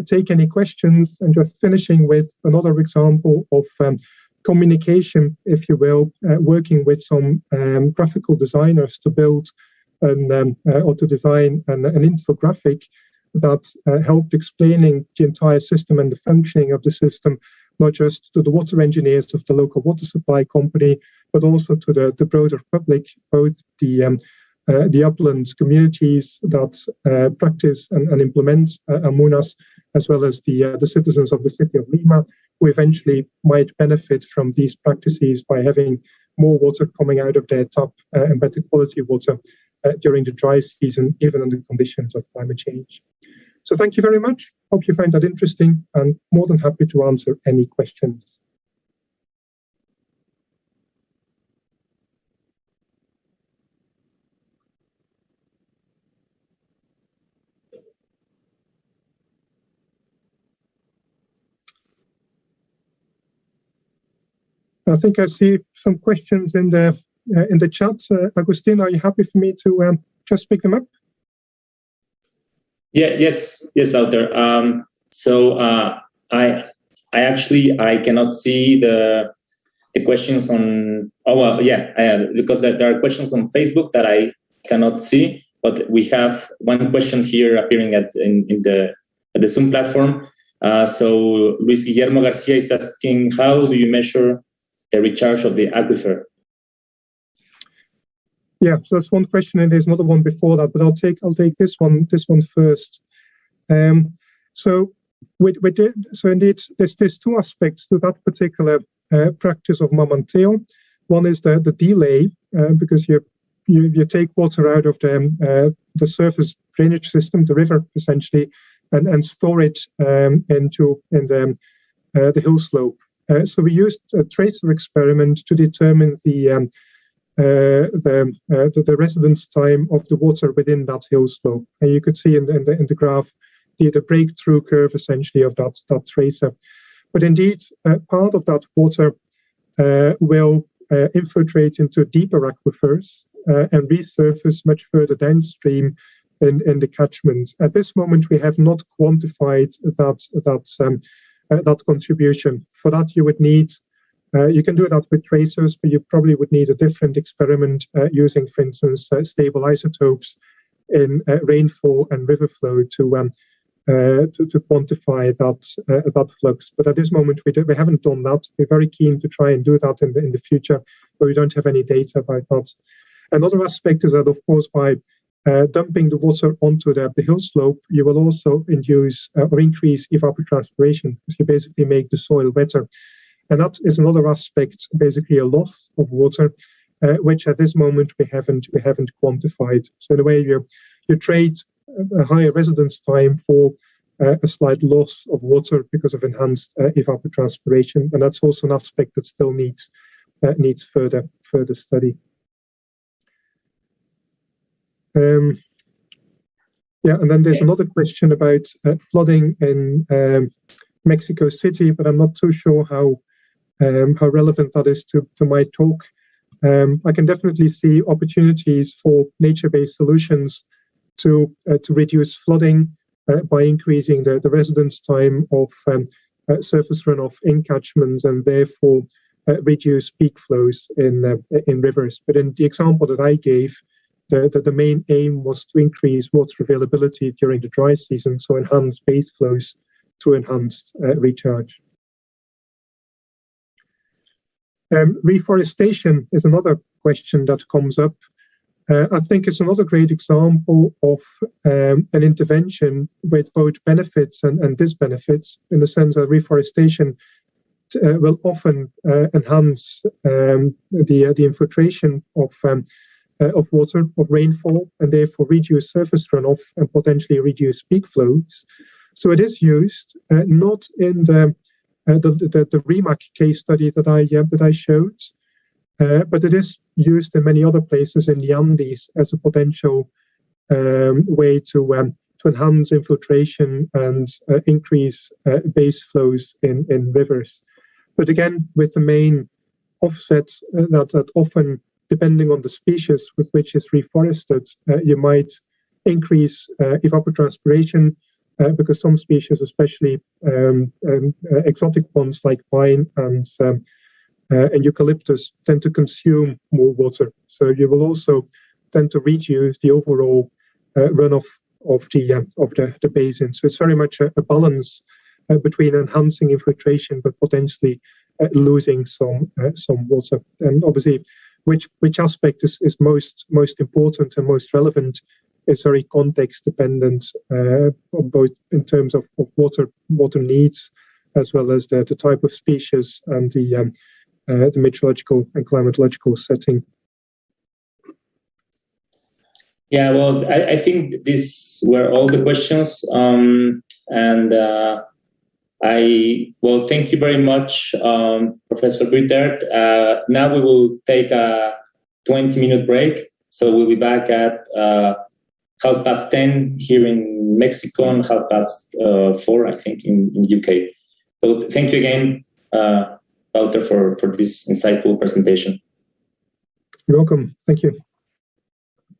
take any questions, and just finishing with another example of communication, if you will, working with some graphical designers to build or to design an infographic that helped explaining the entire system and the functioning of the system, not just to the water engineers of the local water supply company, but also to the broader public, both the upland communities that practice and implement Amunas, as well as the citizens of the city of Lima, who eventually might benefit from these practices by having more water coming out of their tap and better quality water during the dry season, even under conditions of climate change. So thank you very much. Hope you find that interesting, and more than happy to answer any questions. I think I see some questions in the chat. Agustin, are you happy for me to just pick them up? Yeah. Yes, Walter. I cannot see the questions on. Oh well, yeah, because there are questions on Facebook that I cannot see, but we have one question here appearing in the Zoom platform. So Luis Guillermo Garcia is asking, how do you measure the recharge of the aquifer? Yeah, so that's one question, and there's another one before that, but I'll take this one first. So indeed, there's two aspects to that particular practice of Mamanteo. One is the delay, because you take water out of the surface drainage system, the river essentially, and store it in the hill slope. So we used a tracer experiment to determine the residence time of the water within that hill slope. And you could see in the graph the breakthrough curve essentially of that tracer. But indeed, part of that water will infiltrate into deeper aquifers and resurface much further downstream in the catchment. At this moment, we have not quantified that contribution. For that, you would need, you can do that with tracers, but you probably would need a different experiment using, for instance, stable isotopes in rainfall and river flow to quantify that flux. But at this moment, we haven't done that. We're very keen to try and do that in the future, but we don't have any data about that. Another aspect is that, of course, by dumping the water onto the hill slope, you will also induce or increase evapotranspiration, because you basically make the soil wetter. And that is another aspect, basically a loss of water, which at this moment we haven't quantified. So in a way, you trade a higher residence time for a slight loss of water because of enhanced evapotranspiration, and that's also an aspect that still needs further study. And then there's another question about flooding in Mexico City, but I'm not too sure how relevant that is to my talk. I can definitely see opportunities for nature-based solutions to reduce flooding by increasing the residence time of surface runoff in catchments, and therefore reduce peak flows in rivers. But in the example that I gave, the main aim was to increase water availability during the dry season, so enhance base flows to enhance recharge. Reforestation is another question that comes up. I think it's another great example of an intervention with both benefits and disbenefits, in the sense that reforestation will often enhance the infiltration of water, of rainfall, and therefore reduce surface runoff and potentially reduce peak flows. So it is used, not in the REMAC case study that I showed, but it is used in many other places in the Andes as a potential way to enhance infiltration and increase base flows in rivers. But again, with the main offsets that often, depending on the species with which is reforested, you might increase evapotranspiration because some species, especially exotic ones like pine and eucalyptus, tend to consume more water. So you will also tend to reduce the overall runoff of the basin. So it's very much a balance between enhancing infiltration but potentially losing some water. And obviously, which aspect is most important and most relevant is very context dependent, both in terms of water needs, as well as the type of species and the meteorological and climatological setting. Yeah, well, I think these were all the questions, thank you very much, Professor Buitert. Now we will take a 20-minute break, so we'll be back at 10:30 here in Mexico and 4:30, I think, in UK. So thank you again, Wouter, for this insightful presentation. You're welcome. Thank you.